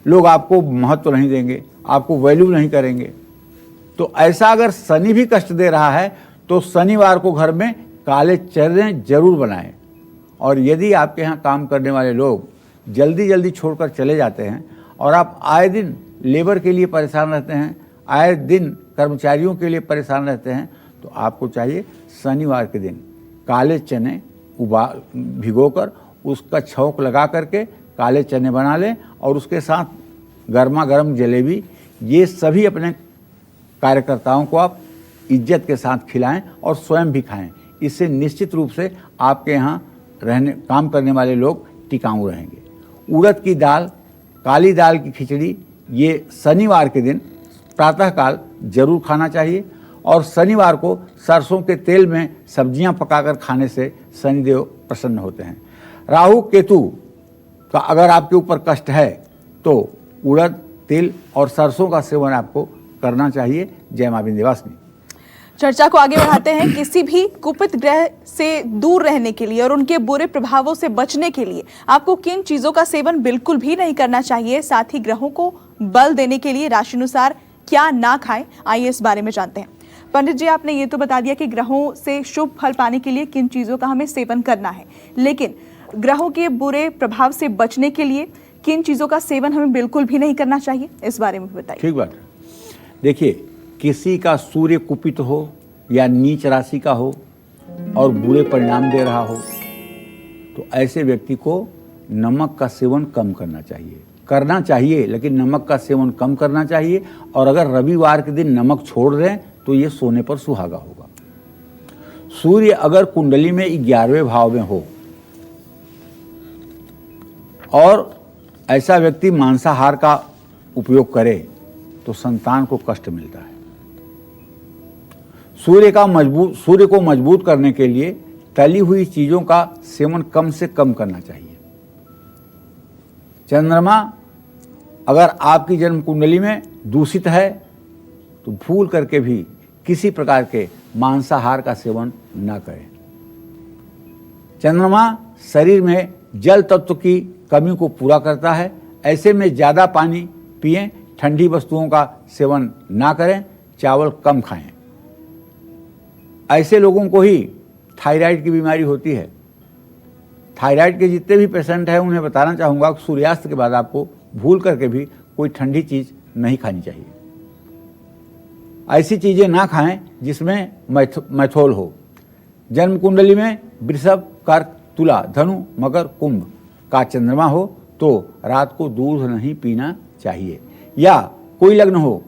लोग आपको महत्व नहीं देंगे, आपको वैल्यू नहीं करेंगे। तो ऐसा अगर शनि भी कष्ट दे रहा है तो शनिवार को घर में काले चने जरूर बनाएं। और यदि आपके यहाँ काम करने वाले लोग जल्दी जल्दी छोड़कर चले जाते हैं और आप आए दिन लेबर के लिए परेशान रहते हैं, आए दिन कर्मचारियों के लिए परेशान रहते हैं, तो आपको चाहिए शनिवार के दिन काले चने भिगोकर उसका छौंक लगा करके काले चने बना लें और उसके साथ गर्मा गर्म जलेबी, ये सभी अपने कार्यकर्ताओं को आप इज्जत के साथ खिलाएं और स्वयं भी खाएं। इससे निश्चित रूप से आपके यहाँ काम करने वाले लोग टिकाऊ रहेंगे। उड़द की दाल, काली दाल की खिचड़ी, ये शनिवार के दिन प्रातःकाल जरूर खाना चाहिए। और शनिवार को सरसों के तेल में सब्जियां पकाकर खाने से शनिदेव प्रसन्न होते हैं। राहु केतु का अगर आपके ऊपर कष्ट है तो उड़द, तिल और सरसों का सेवन आपको करना चाहिए। जय मां विंध्यवासिनी। चर्चा को आगे बढ़ाते हैं। किसी भी कुपित ग्रह से दूर रहने के लिए और उनके बुरे प्रभावों से बचने के लिए आपको किन चीजों का सेवन बिल्कुल भी नहीं करना चाहिए, साथ ही ग्रहों को बल देने के लिए राशिनुसार क्या ना खाएं, आइए इस बारे में जानते हैं। पंडित जी, आपने ये तो बता दिया कि ग्रहों से शुभ फल पाने के लिए किन चीजों का हमें सेवन करना है, लेकिन ग्रहों के बुरे प्रभाव से बचने के लिए किन चीजों का सेवन हमें बिल्कुल भी नहीं करना चाहिए, इस बारे में बताइए। ठीक बात है। देखिए, किसी का सूर्य कुपित हो या नीच राशि का हो और बुरे परिणाम दे रहा हो तो ऐसे व्यक्ति को नमक का सेवन कम करना चाहिए, लेकिन नमक का सेवन कम करना चाहिए। और अगर रविवार के दिन नमक छोड़ दें तो ये सोने पर सुहागा होगा। सूर्य अगर कुंडली में 11वें भाव में हो और ऐसा व्यक्ति मांसाहार का उपयोग करे तो संतान को कष्ट मिलता है। सूर्य को मजबूत करने के लिए तली हुई चीजों का सेवन कम से कम करना चाहिए। चंद्रमा अगर आपकी जन्म कुंडली में दूषित है तो भूल करके भी किसी प्रकार के मांसाहार का सेवन न करें। चंद्रमा शरीर में जल तत्व की कमी को पूरा करता है। ऐसे में ज़्यादा पानी पिएं, ठंडी वस्तुओं का सेवन ना करें, चावल कम खाएं। ऐसे लोगों को ही थायराइड की बीमारी होती है। थायराइड के जितने भी पेशेंट हैं उन्हें बताना चाहूँगा कि सूर्यास्त के बाद आपको भूल करके भी कोई ठंडी चीज़ नहीं खानी चाहिए। ऐसी चीज़ें ना खाएं जिसमें मैथोल हो। जन्म कुंडली में वृषभ, कर्क, तुला, धनु, मकर, कुंभ का चंद्रमा हो तो रात को दूध नहीं पीना चाहिए। या कोई लग्न हो,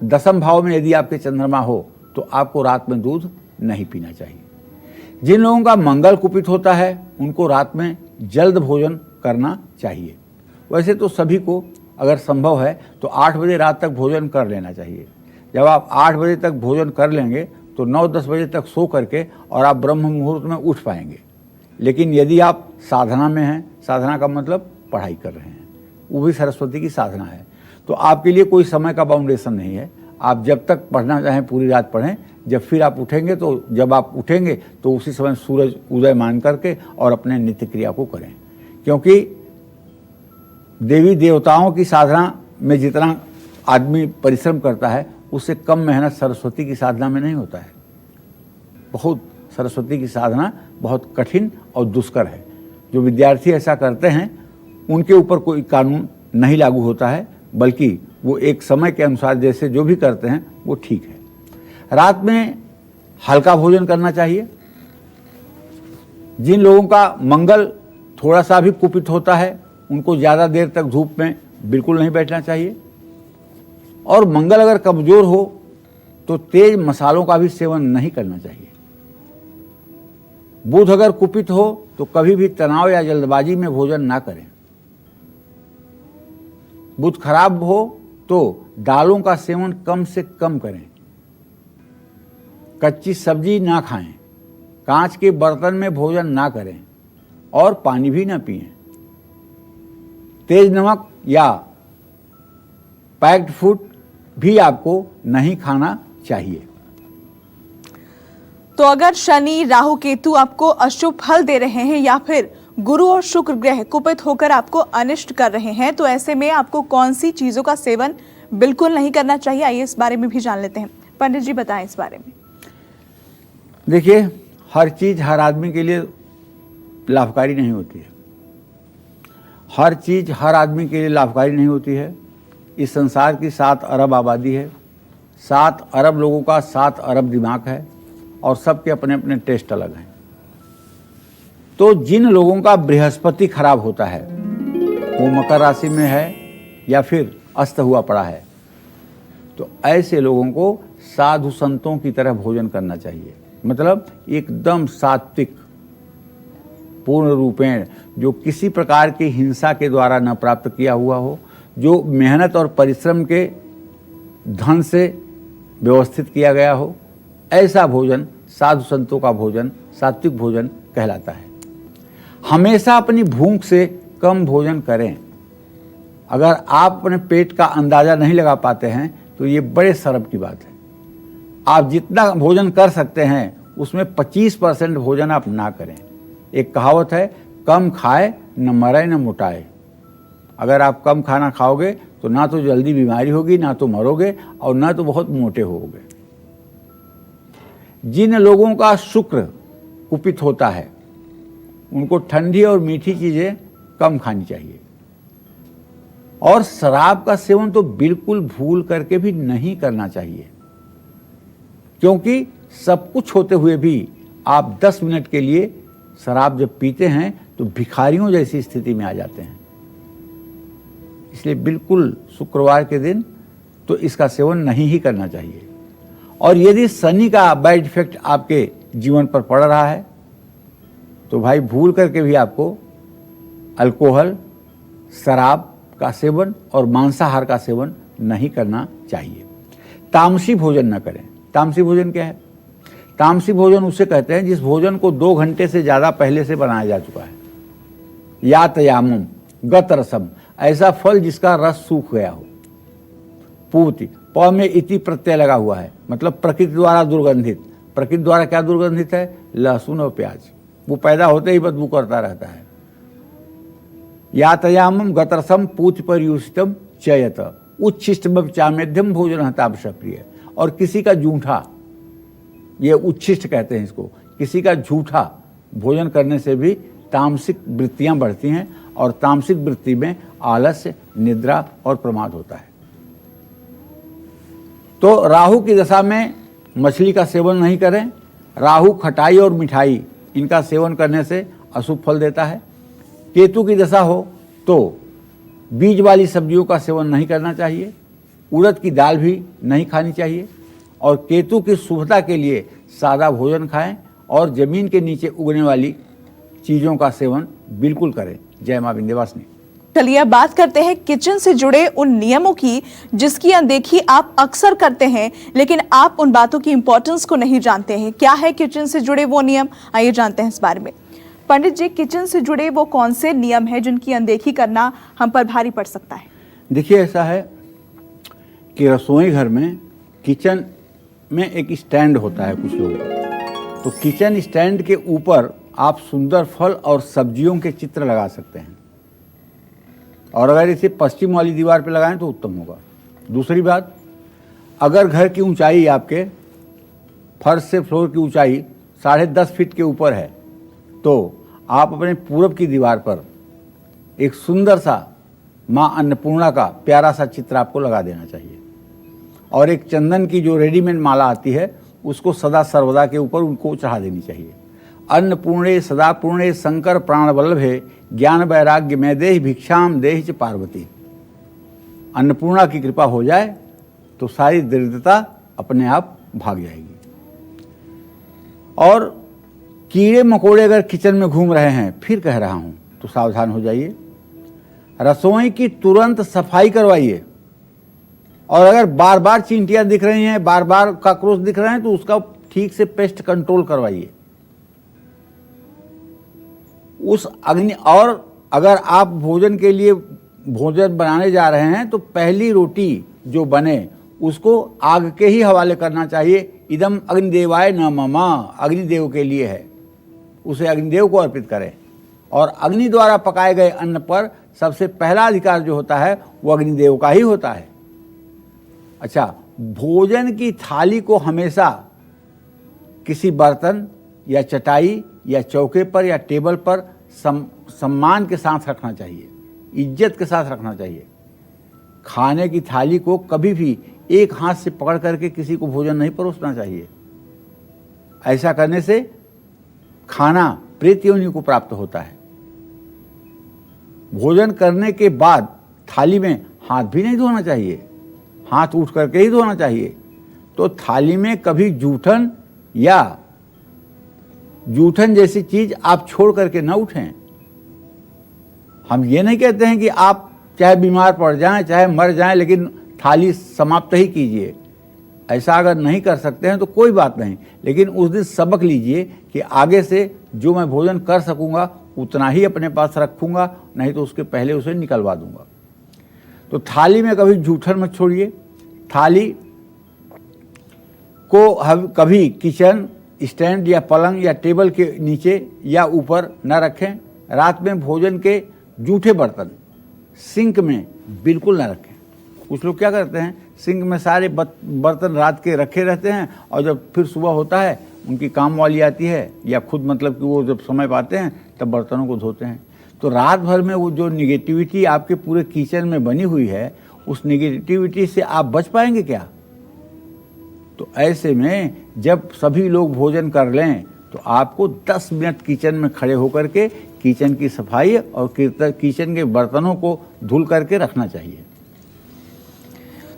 10वें भाव में यदि आपके चंद्रमा हो तो आपको रात में दूध नहीं पीना चाहिए। जिन लोगों का मंगल कुपित होता है उनको रात में जल्द भोजन करना चाहिए। वैसे तो सभी को अगर संभव है तो 8 बजे रात तक भोजन कर लेना चाहिए। जब आप 8 बजे तक भोजन कर लेंगे तो 9-10 बजे तक सो करके और आप ब्रह्म मुहूर्त में उठ पाएंगे। लेकिन यदि आप साधना में हैं, साधना का मतलब पढ़ाई कर रहे हैं, वो भी सरस्वती की साधना है, तो आपके लिए कोई समय का बाउंडेशन नहीं है। आप जब तक पढ़ना चाहें पूरी रात पढ़ें। जब फिर आप उठेंगे तो जब आप उठेंगे तो उसी समय सूरज उदय मान करके और अपने नित्य क्रिया को करें। क्योंकि देवी देवताओं की साधना में जितना आदमी परिश्रम करता है उससे कम मेहनत सरस्वती की साधना में नहीं होता है। बहुत सरस्वती की साधना बहुत कठिन और दुष्कर है। जो विद्यार्थी ऐसा करते हैं उनके ऊपर कोई कानून नहीं लागू होता है, बल्कि वो एक समय के अनुसार जैसे जो भी करते हैं वो ठीक है। रात में हल्का भोजन करना चाहिए। जिन लोगों का मंगल थोड़ा सा भी कुपित होता है उनको ज़्यादा देर तक धूप में बिल्कुल नहीं बैठना चाहिए। और मंगल अगर कमज़ोर हो तो तेज मसालों का भी सेवन नहीं करना चाहिए। बुध अगर कुपित हो तो कभी भी तनाव या जल्दबाजी में भोजन ना करें। बुध खराब हो तो दालों का सेवन कम से कम करें। कच्ची सब्जी ना खाएं, कांच के बर्तन में भोजन ना करें और पानी भी ना पिएं। तेज नमक या पैक्ड फूड भी आपको नहीं खाना चाहिए। तो अगर शनि, राहु, केतु आपको अशुभ फल दे रहे हैं या फिर गुरु और शुक्र ग्रह कुपित होकर आपको अनिष्ट कर रहे हैं, तो ऐसे में आपको कौन सी चीजों का सेवन बिल्कुल नहीं करना चाहिए, आइए इस बारे में भी जान लेते हैं। पंडित जी बताएं इस बारे में। देखिए, हर चीज हर आदमी के लिए लाभकारी नहीं होती है। हर चीज हर आदमी के लिए लाभकारी नहीं होती है। इस संसार की 7 अरब आबादी है, 7 अरब लोगों का 7 अरब दिमाग है और सबके अपने अपने टेस्ट अलग हैं। तो जिन लोगों का बृहस्पति खराब होता है, वो मकर राशि में है या फिर अस्त हुआ पड़ा है, तो ऐसे लोगों को साधु संतों की तरह भोजन करना चाहिए। मतलब एकदम सात्विक, पूर्ण रूपेण, जो किसी प्रकार की हिंसा के द्वारा न प्राप्त किया हुआ हो, जो मेहनत और परिश्रम के धन से व्यवस्थित किया गया हो, ऐसा भोजन साधु संतों का भोजन, सात्विक भोजन कहलाता है। हमेशा अपनी भूख से कम भोजन करें। अगर आप अपने पेट का अंदाज़ा नहीं लगा पाते हैं तो ये बड़े शर्म की बात है। आप जितना भोजन कर सकते हैं उसमें 25% भोजन आप ना करें। एक कहावत है, कम खाए न मरे न मोटाए। अगर आप कम खाना खाओगे तो ना तो जल्दी बीमारी होगी, ना तो मरोगे और ना तो बहुत मोटे होगे। जिन लोगों का शुक्र कुपित होता है उनको ठंडी और मीठी चीज़ें कम खानी चाहिए। और शराब का सेवन तो बिल्कुल भूल करके भी नहीं करना चाहिए, क्योंकि सब कुछ होते हुए भी आप 10 मिनट के लिए शराब जब पीते हैं तो भिखारियों जैसी स्थिति में आ जाते हैं। इसलिए बिल्कुल शुक्रवार के दिन तो इसका सेवन नहीं ही करना चाहिए। और यदि शनि का बैड इफेक्ट आपके जीवन पर पड़ रहा है तो भाई भूल करके भी आपको अल्कोहल, शराब का सेवन और मांसाहार का सेवन नहीं करना चाहिए। तामसी भोजन न करें। तामसी भोजन क्या है? तामसी भोजन उसे कहते हैं जिस भोजन को 2 घंटे से ज़्यादा पहले से बनाया जा चुका है। यातयामम, गतरसम, ऐसा फल जिसका रस सूख गया हो। पूति, प में इति प्रत्यय लगा हुआ है, मतलब प्रकृति द्वारा दुर्गंधित। प्रकृति द्वारा क्या दुर्गंधित है? लहसुन और प्याज। वो पैदा होते ही बदबू करता रहता है। यातयामम गतरसम पूति पर्युषितम चयत उच्छिष्टम चामेध्यम भोजन हतापश प्रिय। और किसी का झूठा, ये उच्छिष्ट कहते हैं इसको, किसी का झूठा भोजन करने से भी तामसिक वृत्तियां बढ़ती हैं और तामसिक वृत्ति में आलस्य, निद्रा और प्रमाद होता है। तो राहु की दशा में मछली का सेवन नहीं करें। राहु खटाई और मिठाई इनका सेवन करने से अशुभ फल देता है। केतु की दशा हो तो बीज वाली सब्जियों का सेवन नहीं करना चाहिए। उड़द की दाल भी नहीं खानी चाहिए। और केतु की शुभता के लिए सादा भोजन खाएं और जमीन के नीचे उगने वाली चीज़ों का सेवन बिल्कुल करें। जय मां विंध्यवासिनी। चलिए अब बात करते हैं किचन से जुड़े उन नियमों की जिसकी अनदेखी आप अक्सर करते हैं, लेकिन आप उन बातों की इंपॉर्टेंस को नहीं जानते हैं। क्या है किचन से जुड़े वो नियम, आइए जानते हैं इस बारे में। पंडित जी, किचन से जुड़े वो कौन से नियम हैं जिनकी अनदेखी करना हम पर भारी पड़ सकता है? देखिए, ऐसा है कि रसोई घर में किचन में एक स्टैंड होता है कुछ लोगों का, तो किचन स्टैंड के ऊपर आप सुंदर फल और सब्जियों के चित्र लगा सकते हैं। और अगर इसे पश्चिम वाली दीवार पर लगाएं तो उत्तम होगा। दूसरी बात, अगर घर की ऊंचाई आपके फर्श से फ्लोर की ऊंचाई 10.5 फीट के ऊपर है, तो आप अपने पूरब की दीवार पर एक सुंदर सा माँ अन्नपूर्णा का प्यारा सा चित्र आपको लगा देना चाहिए, और एक चंदन की जो रेडीमेड माला आती है उसको सदा सर्वदा के ऊपर उनको चढ़ा देनी चाहिए। अन्नपूर्णे सदा पूर्णे शंकर प्राण वल्लभे ज्ञान वैराग्य में देहि भिक्षाम देहि च पार्वती। अन्नपूर्णा की कृपा हो जाए तो सारी दरिद्रता अपने आप भाग जाएगी। और कीड़े मकोड़े अगर किचन में घूम रहे हैं, फिर कह रहा हूं, तो सावधान हो जाइए। रसोई की तुरंत सफाई करवाइए, और अगर बार बार चींटियां दिख रही हैं, बार बार कॉकरोच दिख रहे हैं, तो उसका ठीक से पेस्ट कंट्रोल करवाइए। उस अग्नि, और अगर आप भोजन के लिए भोजन बनाने जा रहे हैं तो पहली रोटी जो बने उसको आग के ही हवाले करना चाहिए। इदम अग्निदेवाय न ममा, अग्निदेव के लिए है, उसे अग्निदेव को अर्पित करें। और अग्नि द्वारा पकाए गए अन्न पर सबसे पहला अधिकार जो होता है वो अग्निदेव का ही होता है। अच्छा, भोजन की थाली को हमेशा किसी बर्तन या चटाई या चौके पर या टेबल पर सम्मान के साथ रखना चाहिए, इज्जत के साथ रखना चाहिए। खाने की थाली को कभी भी एक हाथ से पकड़ करके किसी को भोजन नहीं परोसना चाहिए। ऐसा करने से खाना प्रेत योनि को प्राप्त होता है। भोजन करने के बाद थाली में हाथ भी नहीं धोना चाहिए, हाथ उठ करके ही धोना चाहिए। तो थाली में कभी जूठन या जूठन जैसी चीज आप छोड़ करके न उठें। हम ये नहीं कहते हैं कि आप चाहे बीमार पड़ जाएं, चाहे मर जाएं, लेकिन थाली समाप्त ही कीजिए। ऐसा अगर नहीं कर सकते हैं तो कोई बात नहीं, लेकिन उस दिन सबक लीजिए कि आगे से जो मैं भोजन कर सकूंगा उतना ही अपने पास रखूंगा, नहीं तो उसके पहले उसे निकलवा दूंगा। तो थाली में कभी जूठन मत छोड़िए। थाली को कभी किचन स्टैंड या पलंग या टेबल के नीचे या ऊपर न रखें। रात में भोजन के जूठे बर्तन सिंक में बिल्कुल न रखें। कुछ लोग क्या करते हैं, सिंक में सारे बर्तन रात के रखे रहते हैं, और जब फिर सुबह होता है उनकी काम वाली आती है, या खुद मतलब कि वो जब समय पाते हैं तब बर्तनों को धोते हैं। तो रात भर में वो जो निगेटिविटी आपके पूरे किचन में बनी हुई है, उस निगेटिविटी से आप बच पाएंगे क्या? तो ऐसे में जब सभी लोग भोजन कर लें तो आपको 10 मिनट किचन में खड़े होकर के किचन की सफाई और किचन के बर्तनों को धुल करके रखना चाहिए।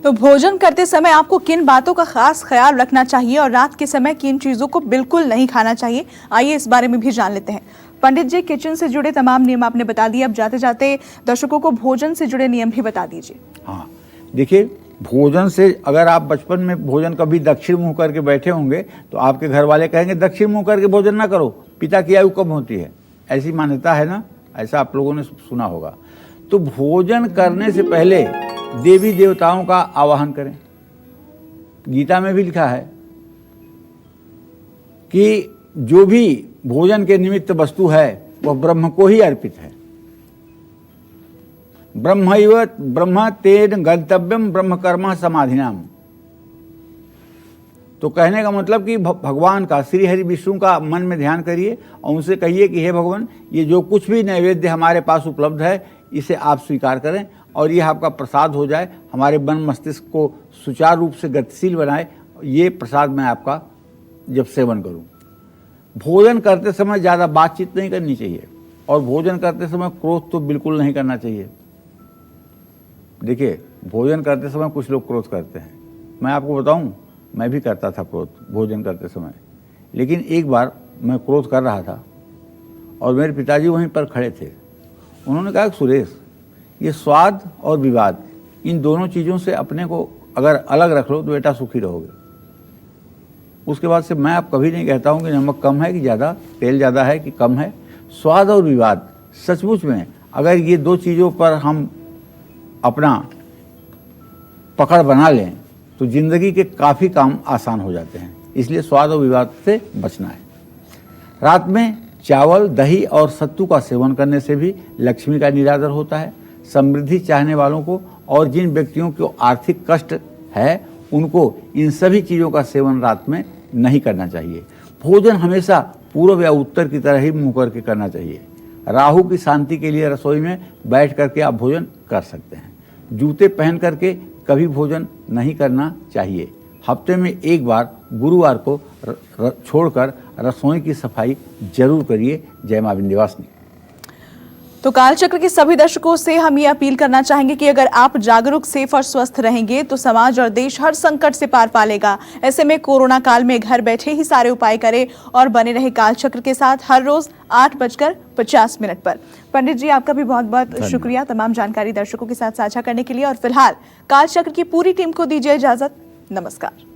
तो भोजन करते समय आपको किन बातों का खास ख्याल रखना चाहिए और रात के समय किन चीजों को बिल्कुल नहीं खाना चाहिए, आइए इस बारे में भी जान लेते हैं। पंडित जी, किचन से जुड़े तमाम नियम आपने बता दिए, अब जाते जाते दर्शकों को भोजन से जुड़े नियम भी बता दीजिए। हाँ, देखिए, भोजन से अगर आप बचपन में भोजन कभी दक्षिण मुंह करके बैठे होंगे तो आपके घर वाले कहेंगे दक्षिण मुंह करके भोजन ना करो, पिता की आयु कम होती है। ऐसी मान्यता है ना, ऐसा आप लोगों ने सुना होगा। तो भोजन करने से पहले देवी देवताओं का आवाहन करें। गीता में भी लिखा है कि जो भी भोजन के निमित्त वस्तु है वह ब्रह्म को ही अर्पित है। ब्रह्म तेन गंतव्यम ब्रह्म कर्म समाधिनाम। तो कहने का मतलब कि भगवान का, श्री हरि विष्णु का मन में ध्यान करिए और उनसे कहिए कि हे भगवान, ये जो कुछ भी नैवेद्य हमारे पास उपलब्ध है इसे आप स्वीकार करें और यह आपका प्रसाद हो जाए, हमारे मन मस्तिष्क को सुचारू रूप से गतिशील बनाए। ये प्रसाद मैं आपका जब सेवन करूं। भोजन करते समय ज़्यादा बातचीत नहीं करनी चाहिए, और भोजन करते समय क्रोध तो बिल्कुल नहीं करना चाहिए। देखिए, भोजन करते समय कुछ लोग क्रोध करते हैं। मैं आपको बताऊं, मैं भी करता था क्रोध भोजन करते समय। लेकिन एक बार मैं क्रोध कर रहा था और मेरे पिताजी वहीं पर खड़े थे। उन्होंने कहा, सुरेश, ये स्वाद और विवाद, इन दोनों चीज़ों से अपने को अगर अलग रख लो तो बेटा सुखी रहोगे। उसके बाद से मैं अब कभी नहीं कहता हूँ कि नमक कम है कि ज़्यादा, तेल ज़्यादा है कि कम है। स्वाद और विवाद, सचमुच में अगर ये दो चीज़ों पर हम अपना पकड़ बना लें तो जिंदगी के काफ़ी काम आसान हो जाते हैं। इसलिए स्वाद और विवाद से बचना है। रात में चावल, दही और सत्तू का सेवन करने से भी लक्ष्मी का निरादर होता है। समृद्धि चाहने वालों को और जिन व्यक्तियों को आर्थिक कष्ट है उनको इन सभी चीज़ों का सेवन रात में नहीं करना चाहिए। भोजन हमेशा पूर्व या उत्तर की तरह ही मुंह करके करना चाहिए। राहु की शांति के लिए रसोई में बैठ करके आप भोजन कर सकते हैं। जूते पहन करके कभी भोजन नहीं करना चाहिए। हफ्ते में एक बार गुरुवार को छोड़कर रसोई की सफाई जरूर करिए। जय मां विंध्यवासिनी। तो कालचक्र के सभी दर्शकों से हम ये अपील करना चाहेंगे कि अगर आप जागरूक, सेफ और स्वस्थ रहेंगे तो समाज और देश हर संकट से पार पा लेगा। ऐसे में कोरोना काल में घर बैठे ही सारे उपाय करें और बने रहे कालचक्र के साथ हर रोज 8:50 पर। पंडित जी, आपका भी बहुत बहुत शुक्रिया तमाम जानकारी दर्शकों के साथ साझा करने के लिए। और फिलहाल कालचक्र की पूरी टीम को दीजिए इजाजत। नमस्कार।